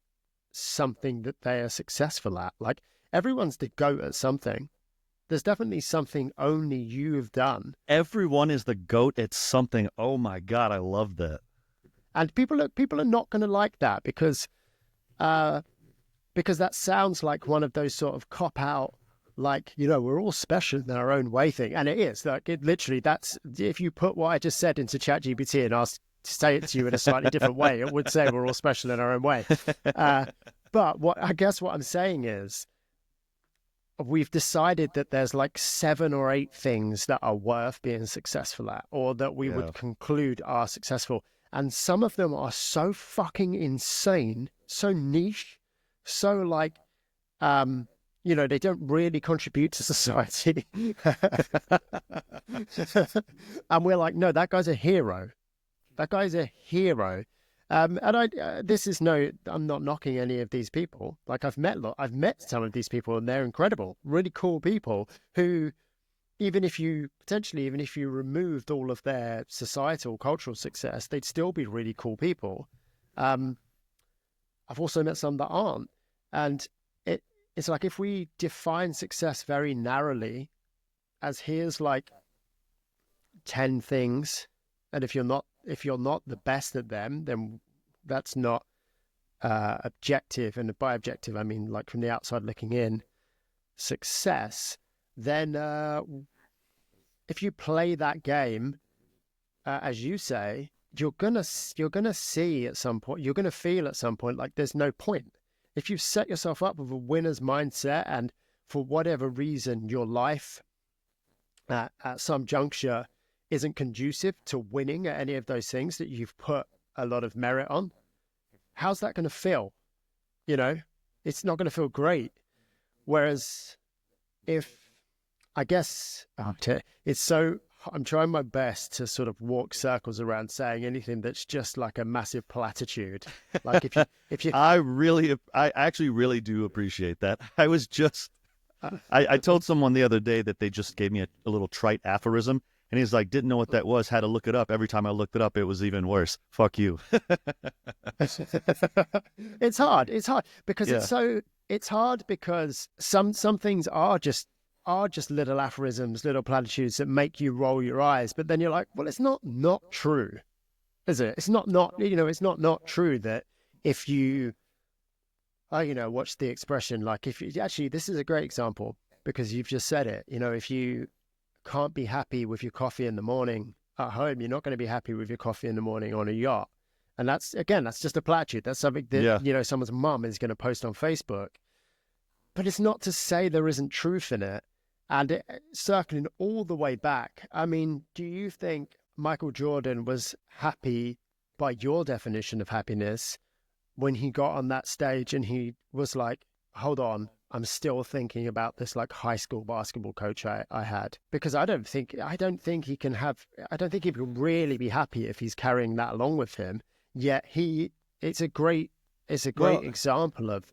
something that they are successful at. Like, everyone's the GOAT at something. There's definitely something only you've done. Everyone is the GOAT at something. Oh my God, I love that. And people are not going to like that, because that sounds like one of those sort of cop out, we're all special in our own way thing. And it is literally, that's, if you put what I just said into ChatGPT and ask to say it to you in a slightly different way, it would say we're all special in our own way. But what I'm saying is, we've decided that there's 7 or 8 things that are worth being successful at, or that we would conclude are successful. And some of them are so fucking insane, so niche, so they don't really contribute to society. And we're like, no, that guy's a hero. That guy's a hero. And I'm not knocking any of these people. I've met some of these people, and they're incredible, really cool people who, even if you removed all of their societal, cultural success, they'd still be really cool people. I've also met some that aren't. And it's like, if we define success very narrowly as here's 10 things, and if you're not the best at them, then that's not objective. And by objective, I mean from the outside looking in, success. Then if you play that game, as you say, you're gonna see at some point, you're gonna feel at some point there's no point. If you set yourself up with a winner's mindset and for whatever reason, your life at some juncture isn't conducive to winning at any of those things that you've put a lot of merit on, how's that going to feel? You know, it's not going to feel great. Whereas if, I guess, it's so, I'm trying my best to sort of walk circles around saying anything that's just like a massive platitude. Like if you, I actually really do appreciate that. I told someone the other day that they just gave me a little trite aphorism, and he's like, didn't know what that was, had to look it up. Every time I looked it up, it was even worse. Fuck you. it's hard. It's hard because Yeah. it's hard because some things are just little aphorisms, little platitudes that make you roll your eyes. But then you're like, well, it's not true, is it? It's not it's not true that if you what's the expression? Like if you actually, this is a great example because you've just said it. If you can't be happy with your coffee in the morning at home, you're not going to be happy with your coffee in the morning on a yacht. And that's just a platitude. That's something that, Yeah. someone's mum is going to post on Facebook. But it's not to say there isn't truth in it. And circling all the way back, I mean, do you think Michael Jordan was happy by your definition of happiness when he got on that stage and he was like, hold on, I'm still thinking about this like high school basketball coach I had? Because I don't think he can really be happy if he's carrying that along with him. Yet it's a great Well, example of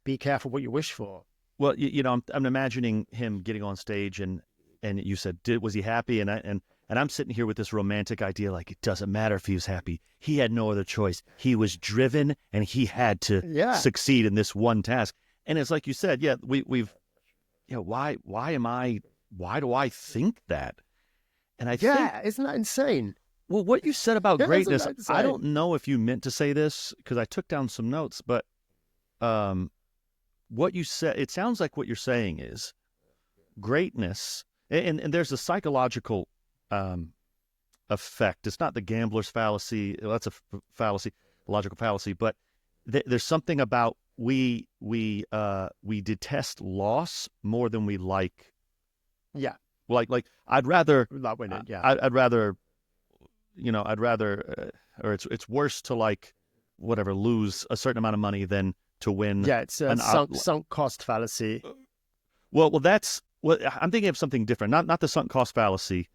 be careful what you wish for. well, I'm imagining him getting on stage, and you said, was he happy? And I'm sitting here with this romantic idea, like it doesn't matter if he was happy. He had no other choice. He was driven, and he had to Yeah. succeed in this one task. And it's like you said, yeah, we've, why do I think that? And I think, Yeah. Isn't that insane? well, what you said about Yeah, isn't greatness, that I insane? don't know if you meant to say this because I took down some notes, but um, what you said, it sounds like what you're saying is greatness, and there's a psychological um, effect. It's not the gambler's fallacy. Well, that's a fallacy, a logical fallacy, but there's something about we detest loss more than we like. Yeah. Like I'd rather Like winning. Yeah. I'd rather I'd rather or it's worse to like whatever lose a certain amount of money than to win Yeah. It's a an sunk cost fallacy. well that's what I'm thinking of, something different, not the sunk cost fallacy,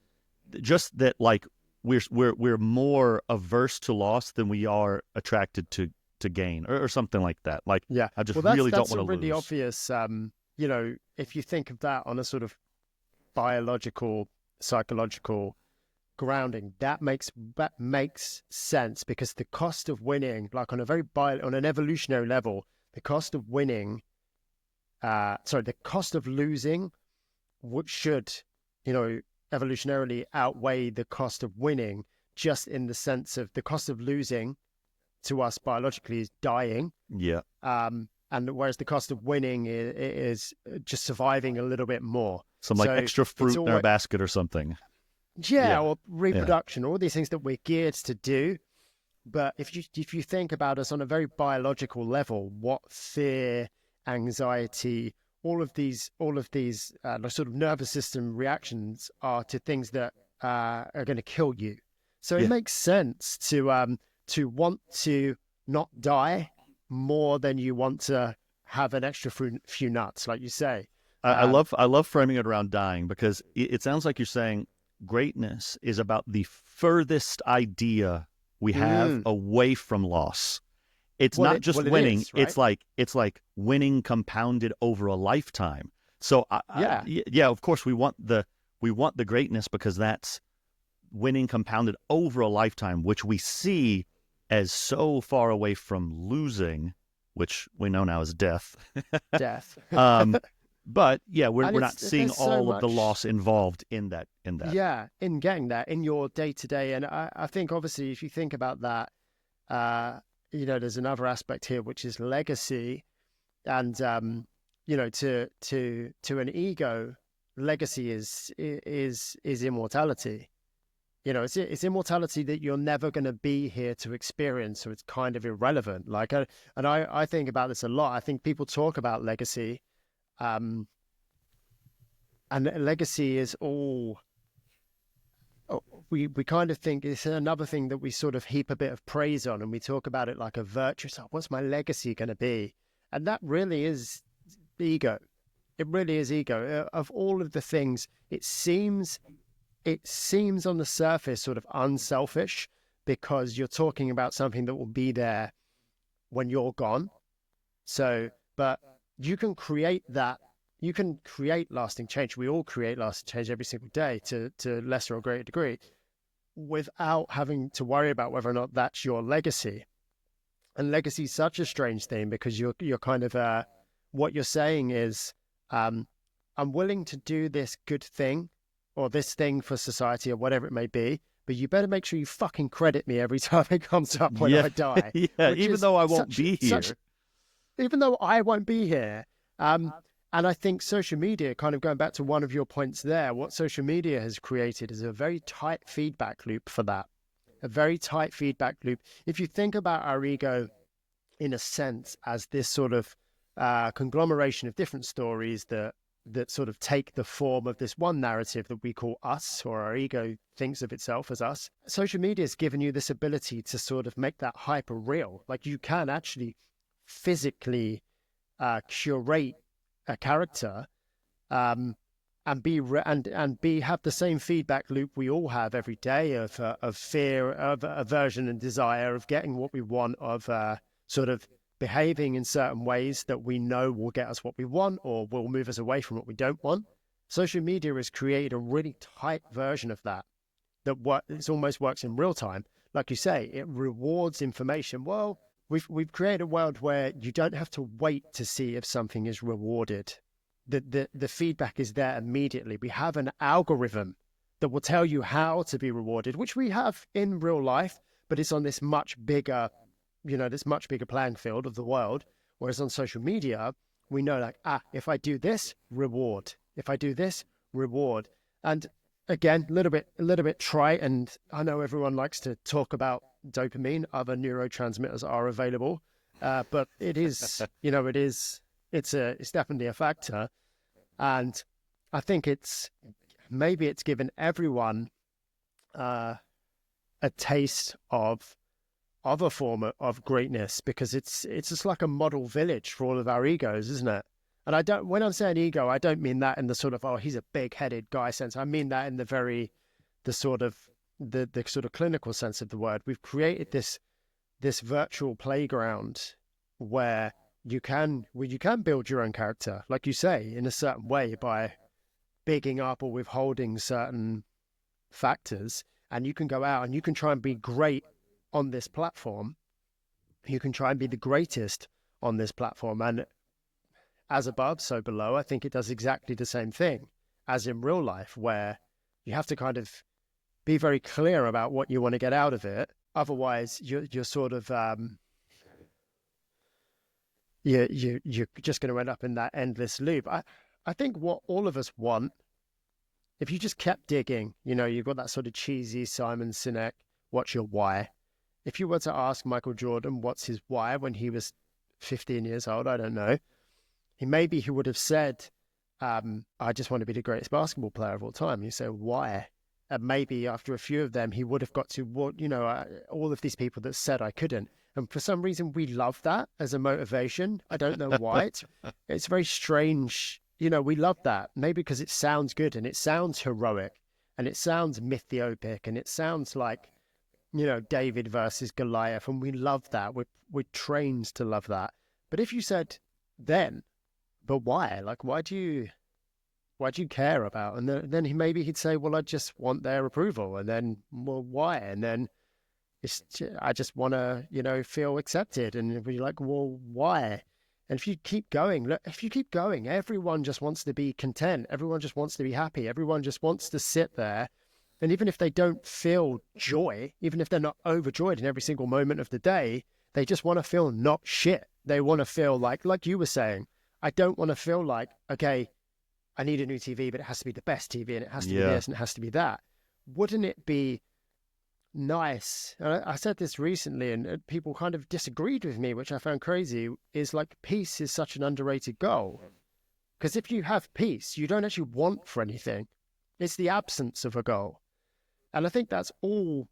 just that like we're more averse to loss than we are attracted to gain, or something like that. Like Yeah. I just Well, really don't that's want a to really lose. obvious, if you think of that on a sort of biological, psychological grounding, that makes sense because the cost of winning, like on a on an evolutionary level, the cost of winning, the cost of losing, which should, evolutionarily outweigh the cost of winning, just in the sense of the cost of losing to us biologically is dying. Yeah, And whereas the cost of winning is just surviving a little bit more. some like So extra it's fruit in our all, basket or something. yeah, Yeah, or yeah, reproduction, all these things that we're geared to do. But if you think about us on a very biological level, what fear, anxiety, all of these sort of nervous system reactions are to things that are going to kill you. So it yeah. makes sense to want to not die more than you want to have an extra few nuts, like you say. Um, I love framing it around dying, because it sounds like you're saying greatness is about the furthest idea we have mm, away from loss. It's not just well, it winning. is, right? It's like winning compounded over a lifetime. So Yeah, yeah, of course we want the greatness because that's winning compounded over a lifetime, which we see as so far away from losing, which we know now is death. death. um, but yeah, And we're not seeing there's so all of the much, loss involved in that. yeah, in getting that in your day to day. And I think obviously if you think about that, uh, there's another aspect here which is legacy, and to an ego, legacy is immortality. It's immortality that you're never going to be here to experience, so it's kind of irrelevant. And I think about this a lot. I think people talk about legacy, um, And legacy is all, we kind of think it's another thing that we sort of heap a bit of praise on, and we talk about it like a virtue. So what's my legacy going to be? And that really is ego. It really is ego. Of all of the things, it seems on the surface sort of unselfish, because you're talking about something that will be there when you're gone. So, but you can create that. You can create lasting change. We all create lasting change every single day to lesser or greater degree, without having to worry about whether or not that's your legacy. And legacy is such a strange thing, because you're kind of what you're saying is, I'm willing to do this good thing or this thing for society or whatever it may be, but you better make sure you fucking credit me every time it comes up when Yeah, I die. yeah. Which Even is though I won't be here. even though I won't be here. And I think social media, kind of going back to one of your points there, what social media has created is a very tight feedback loop for that. A very tight feedback loop. If you think about our ego in a sense as this sort of conglomeration of different stories that sort of take the form of this one narrative that we call us, or our ego thinks of itself as us. Social media has given you this ability to sort of make that hyper real. Like, you can actually physically curate a character, and be have the same feedback loop we all have every day of fear, of aversion and desire, of getting what we want, of sort of behaving in certain ways that we know will get us what we want or will move us away from what we don't want. Social media has created a really tight version of that it almost works in real time. Like you say, it rewards information. Well, we've created a world where you don't have to wait to see if something is rewarded. The feedback is there immediately. We have an algorithm that will tell you how to be rewarded, which we have in real life, but it's on this much bigger, this much bigger playing field of the world. Whereas on social media, we know, like, if I do this, reward. If I do this, reward. And again, a little bit trite, and I know everyone likes to talk about dopamine. Other neurotransmitters are available, but it is, it's definitely a factor. And I think maybe it's given everyone a taste of a form of greatness, because it's just like a model village for all of our egos, isn't it? And when I'm saying ego, I don't mean that in the sort of, oh, he's a big-headed guy sense. I mean that in the sort of clinical sense of the word. We've created this virtual playground where you can build your own character, like you say, in a certain way, by bigging up or withholding certain factors, and you can go out and you can try and be great on this platform. You can try and be the greatest on this platform, and as above, so below. I think it does exactly the same thing as in real life, where you have to kind of be very clear about what you want to get out of it. Otherwise, you're sort of you're just going to end up in that endless loop. I think what all of us want, if you just kept digging, you've got that sort of cheesy Simon Sinek, what's your why? If you were to ask Michael Jordan what's his why when he was 15 years old, I don't know, he would have said, I just want to be the greatest basketball player of all time. You say, why? And maybe after a few of them, he would have got to what, all of these people that said I couldn't. And for some reason, we love that as a motivation. I don't know why. It's very strange. We love that. Maybe because it sounds good and it sounds heroic and it sounds mythiopic and it sounds like, David versus Goliath. And we love that. We're trained to love that. But if you said then, but why? Like, why do you care about? And then he'd say, well, I just want their approval. And then, well, why? And then I just want to, feel accepted. And you're like, well, why? And if you keep going, everyone just wants to be content. Everyone just wants to be happy. Everyone just wants to sit there. And even if they don't feel joy, even if they're not overjoyed in every single moment of the day, they just want to feel not shit. They want to feel like you were saying, I don't want to feel like, okay, I need a new TV, but it has to be the best TV and it has to be this and it has to be that. Wouldn't it be nice? And I said this recently and people kind of disagreed with me, which I found crazy, is like peace is such an underrated goal. Because if you have peace, you don't actually want for anything. It's the absence of a goal. And I think that's all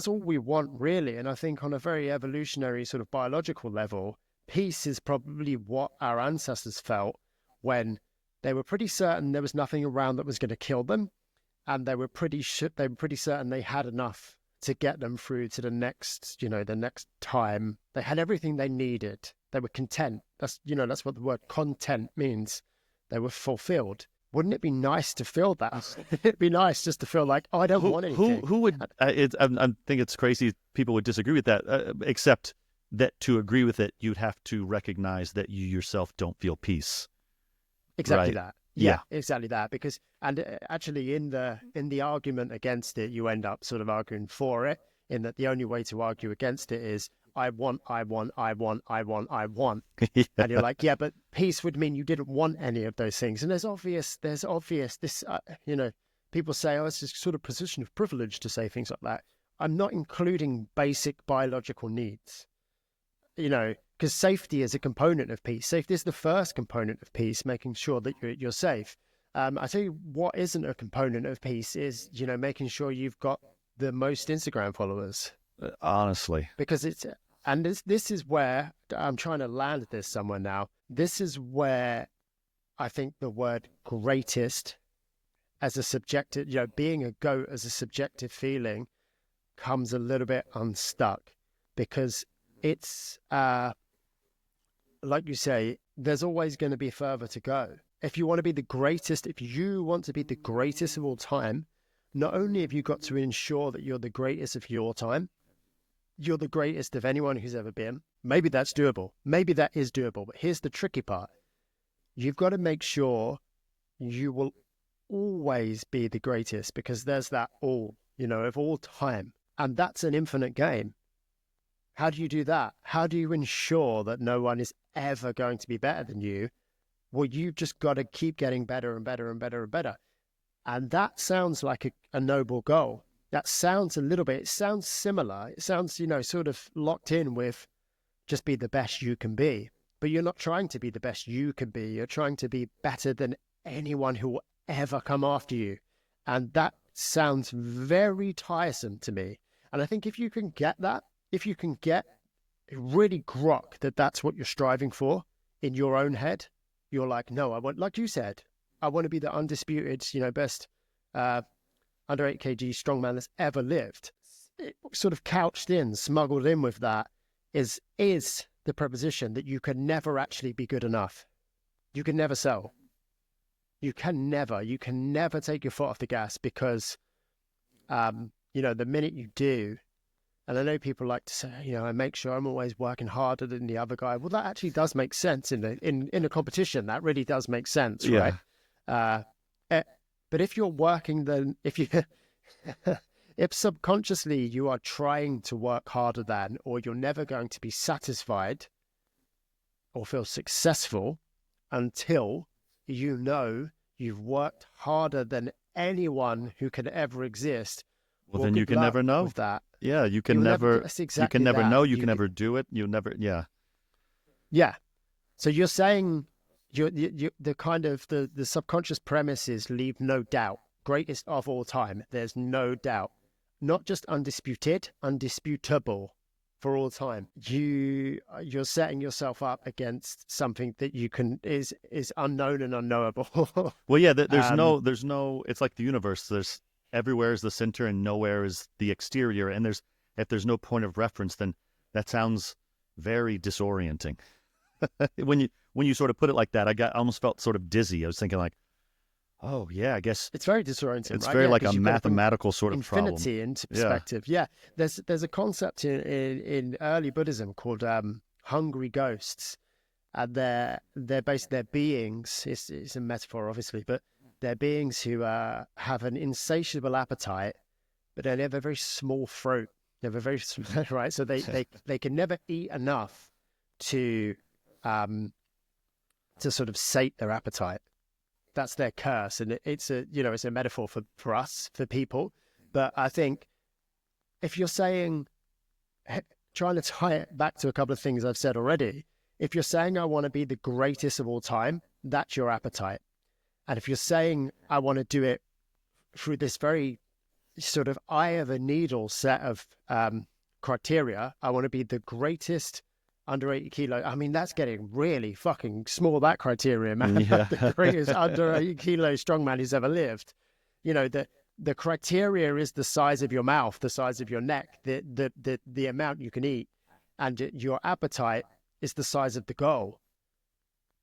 we want, really. And I think on a very evolutionary sort of biological level, peace is probably what our ancestors felt when they were pretty certain there was nothing around that was going to kill them, and they were pretty certain they had enough to get them through to the next time. They had everything they needed. They were content. That's what the word content means. They were fulfilled. Wouldn't it be nice to feel that? It'd be nice just to feel like, oh, I don't want anything. Who would? I think it's crazy. People would disagree with that, except that to agree with it, you'd have to recognize that you yourself don't feel peace. Exactly right? that. Yeah, exactly that. Because actually, in the argument against it, you end up sort of arguing for it. In that the only way to argue against it is I want. Yeah. And you're like, yeah, but peace would mean you didn't want any of those things. And there's obvious this, people say, oh, it's just sort of position of privilege to say things like that. I'm not including basic biological needs, because safety is a component of peace. Safety is the first component of peace, making sure that you're safe. I tell you what isn't a component of peace is, making sure you've got the most Instagram followers. Honestly. Because this is where I'm trying to land this somewhere now. This is where I think the word greatest as a subjective, being a GOAT as a subjective feeling comes a little bit unstuck, because it's, like you say, there's always going to be further to go. If you want to be the greatest, if you want to be the greatest of all time, not only have you got to ensure that you're the greatest of your time, you're the greatest of anyone who's ever been. Maybe that's doable. Maybe that is doable. But here's the tricky part. You've got to make sure you will always be the greatest, because there's that all, of all time. And that's an infinite game. How do you do that? How do you ensure that no one is ever going to be better than you? Well, you've just got to keep getting better and better and better and better. And that sounds like a noble goal. That sounds it sounds similar. It sounds, sort of locked in with just be the best you can be. But you're not trying to be the best you can be. You're trying to be better than anyone who will ever come after you. And that sounds very tiresome to me. And I think if you can get that, if you can get really grok that that's what you're striving for in your own head, you're like, no, I want, like you said, I want to be the undisputed, best under 8 kg strongman that's ever lived. It sort of couched in, smuggled in with that is the preposition that you can never actually be good enough. You can never sell. You can never take your foot off the gas, because, the minute you do, and I know people like to say, I make sure I'm always working harder than the other guy. Well, that actually does make sense in a competition. That really does make sense, Yeah. right? But if you're working, then if subconsciously you are trying to work harder than, or you're never going to be satisfied or feel successful until you've worked harder than anyone who can ever exist. Well, then you can never know. With that. Yeah, you can never. That's exactly you can never that. know. You can never do it. You never. Yeah. Yeah. So you're saying the kind of the subconscious premise is leave no doubt. Greatest of all time. There's no doubt. Not just undisputed, undisputable for all time. You're setting yourself up against something that is unknown and unknowable. Well, yeah. There's no. It's like the universe. There's everywhere is the center and nowhere is the exterior. And if there's no point of reference, then that sounds very disorienting. when you sort of put it like that, I almost felt sort of dizzy. I was thinking like, oh yeah, I guess it's very disorienting. It's right? very yeah, like a mathematical sort of problem. Infinity into perspective. Yeah. There's a concept in early Buddhism called hungry ghosts, and they're based their beings. It's a metaphor, obviously, but they're beings who have an insatiable appetite, but they have a very small throat. They have a very small, right. So they can never eat enough to sort of sate their appetite. That's their curse, and it's a metaphor for us, for people. But I think if you're saying, trying to tie it back to a couple of things I've said already, if you're saying I want to be the greatest of all time, that's your appetite. And if you're saying, I want to do it through this very sort of eye of a needle set of criteria, I want to be the greatest under 80 kilo. I mean, that's getting really fucking small, that criteria, man. Yeah. The greatest under 80 kilo strongman who's ever lived. You know, the criteria is the size of your mouth, the size of your neck, the amount you can eat, and your appetite is the size of the goal.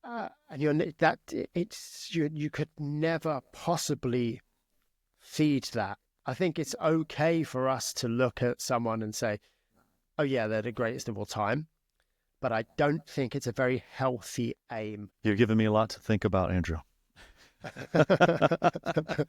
And you could never possibly feed that. I think it's okay for us to look at someone and say, oh yeah, they're the greatest of all time. But I don't think it's a very healthy aim. You're giving me a lot to think about, Andrew. I hope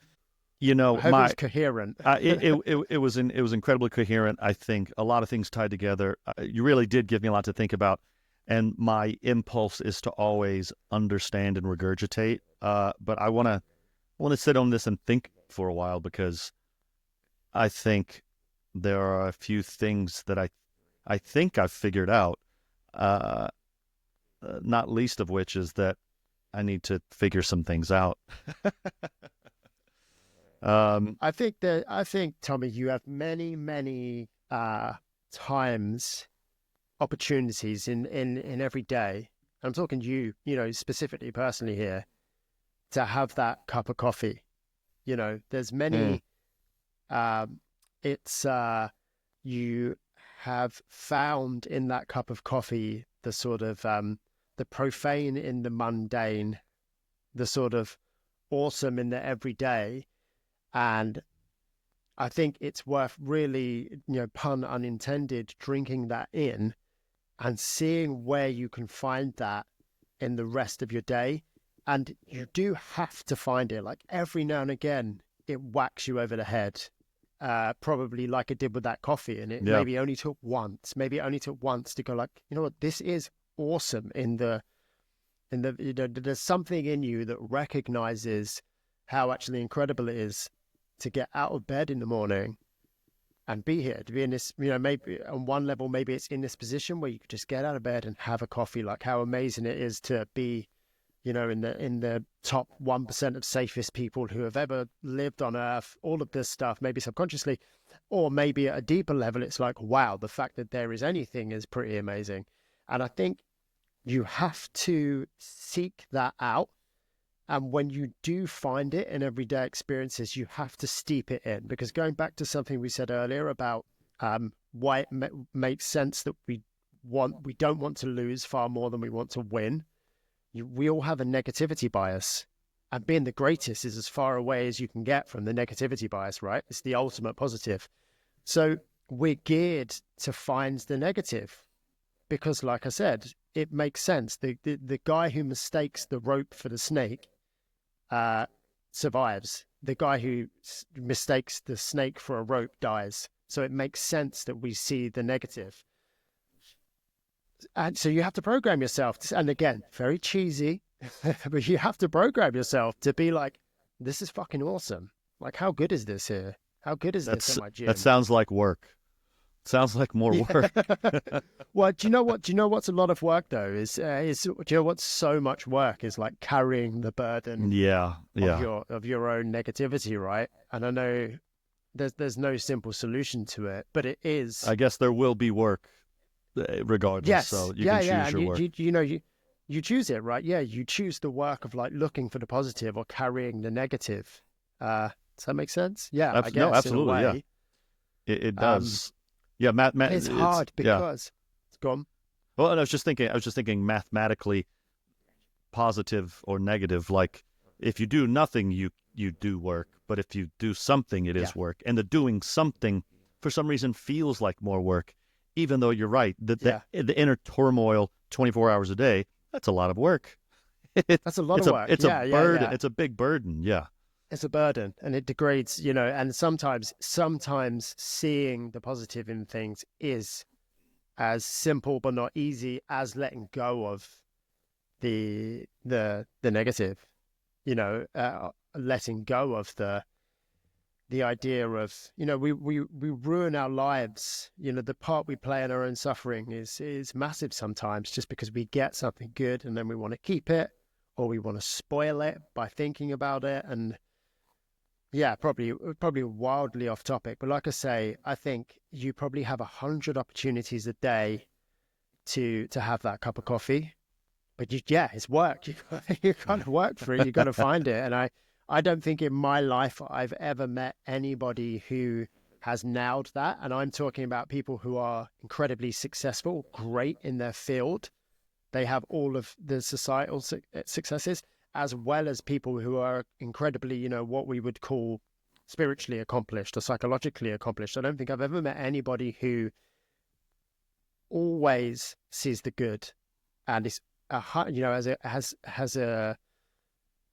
it's coherent. It was incredibly coherent. I think a lot of things tied together. You really did give me a lot to think about. And my impulse is to always understand and regurgitate. But I want to sit on this and think for a while, because I think there are a few things that I think I've figured out. Not least of which is that I need to figure some things out. I think, Tommy, you have many times, opportunities in every day. I'm talking to you, specifically personally here, to have that cup of coffee. There's many, you have found in that cup of coffee the sort of, the profane in the mundane, the sort of awesome in the everyday. And I think it's worth really, pun unintended, drinking that in and seeing where you can find that in the rest of your day. And you do have to find it. Like every now and again, it whacks you over the head, probably like it did with that coffee. And it maybe only took once. Maybe it only took once to go like, you know what, this is awesome. There's something in you that recognizes how actually incredible it is to get out of bed in the morning and be here, to be in this, maybe on one level, maybe it's in this position where you could just get out of bed and have a coffee. Like how amazing it is to be, in the top 1% of safest people who have ever lived on earth, all of this stuff, maybe subconsciously, or maybe at a deeper level, it's like, wow, the fact that there is anything is pretty amazing. And I think you have to seek that out. And when you do find it in everyday experiences, you have to steep it in. Because going back to something we said earlier about why it makes sense that we don't want to lose far more than we want to win. We all have a negativity bias. And being the greatest is as far away as you can get from the negativity bias, right? It's the ultimate positive. So we're geared to find the negative. Because like I said, it makes sense. The guy who mistakes the rope for the snake survives. The guy who mistakes the snake for a rope dies. So it makes sense that we see the negative. And so you have to program yourself. And again, very cheesy, but you have to program yourself to be like, this is fucking awesome. Like, how good is this here? How good is this at my gym? That sounds like work. Sounds like more work. Well, do you know what? Do you know what's a lot of work though? Do you know what's so much work is like carrying the burden. Of your own negativity, right? And I know there's no simple solution to it, but it is. I guess there will be work, regardless. Yes. So you can choose your work. You choose it, right? Yeah, you choose the work of like looking for the positive or carrying the negative. Does that make sense? Yeah, I guess. No, absolutely. In a way. Yeah, it does. Yeah, it's hard because it's gone. Well, and I was just thinking mathematically, positive or negative. Like if you do nothing, you do work, but if you do something, it is work. And the doing something, for some reason, feels like more work, even though you're right. The inner turmoil, 24 hours a day, that's a lot of work. That's a lot of work. It's a burden. Yeah. It's a big burden. Yeah. It's a burden, and it degrades, and sometimes seeing the positive in things is as simple but not easy as letting go of the negative, letting go of the idea of, we ruin our lives. The part we play in our own suffering is massive sometimes, just because we get something good and then we want to keep it, or we want to spoil it by thinking about it. And yeah, probably wildly off topic, but like I say, I think you probably have 100 opportunities a day to have that cup of coffee. But yeah, it's work. You got to work for it. You got to find it. And I don't think in my life I've ever met anybody who has nailed that. And I'm talking about people who are incredibly successful, great in their field. They have all of the societal successes, as well as people who are incredibly, what we would call spiritually accomplished or psychologically accomplished. I don't think I've ever met anybody who always sees the good and is has a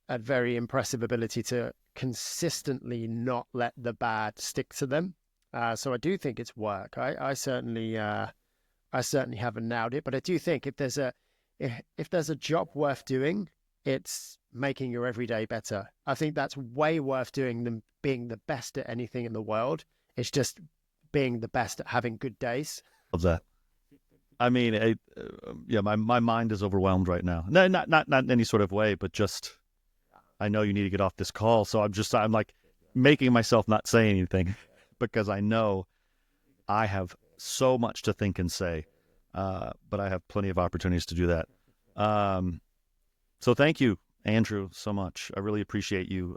very impressive ability to consistently not let the bad stick to them. So I do think it's work. I certainly haven't nailed it, but I do think if there's a job worth doing, it's making your everyday better. I think that's way worth doing than being the best at anything in the world. It's just being the best at having good days. Love that. I mean, yeah, my mind is overwhelmed right now. No, not in any sort of way, but just I know you need to get off this call, so I'm like making myself not say anything because I know I have so much to think and say, but I have plenty of opportunities to do that. So thank you, Andrew, so much. I really appreciate you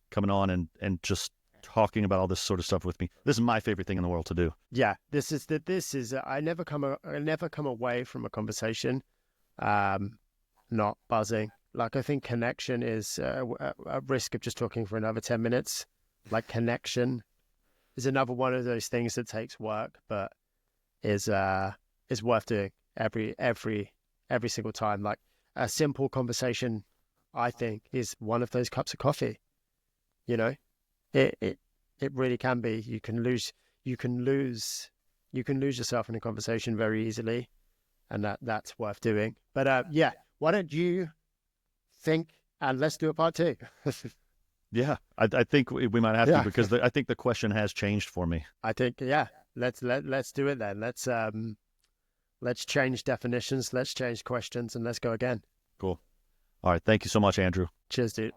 coming on and just talking about all this sort of stuff with me. This is my favorite thing in the world to do. Yeah, this is I never come away from a conversation not buzzing. Like I think connection is a risk of just talking for another 10 minutes. Like connection is another one of those things that takes work, but is worth doing every single time. Like a simple conversation, I think, is one of those cups of coffee. You know, it really can be. You can lose yourself in a conversation very easily, and that's worth doing. But yeah, why don't you think and let's do a part two? Yeah, I think we might have Yeah. to because I think the question has changed for me. I think yeah. Let's do it then. Let's change definitions. Let's change questions, and let's go again. Cool. All right. Thank you so much, Andrew. Cheers, dude.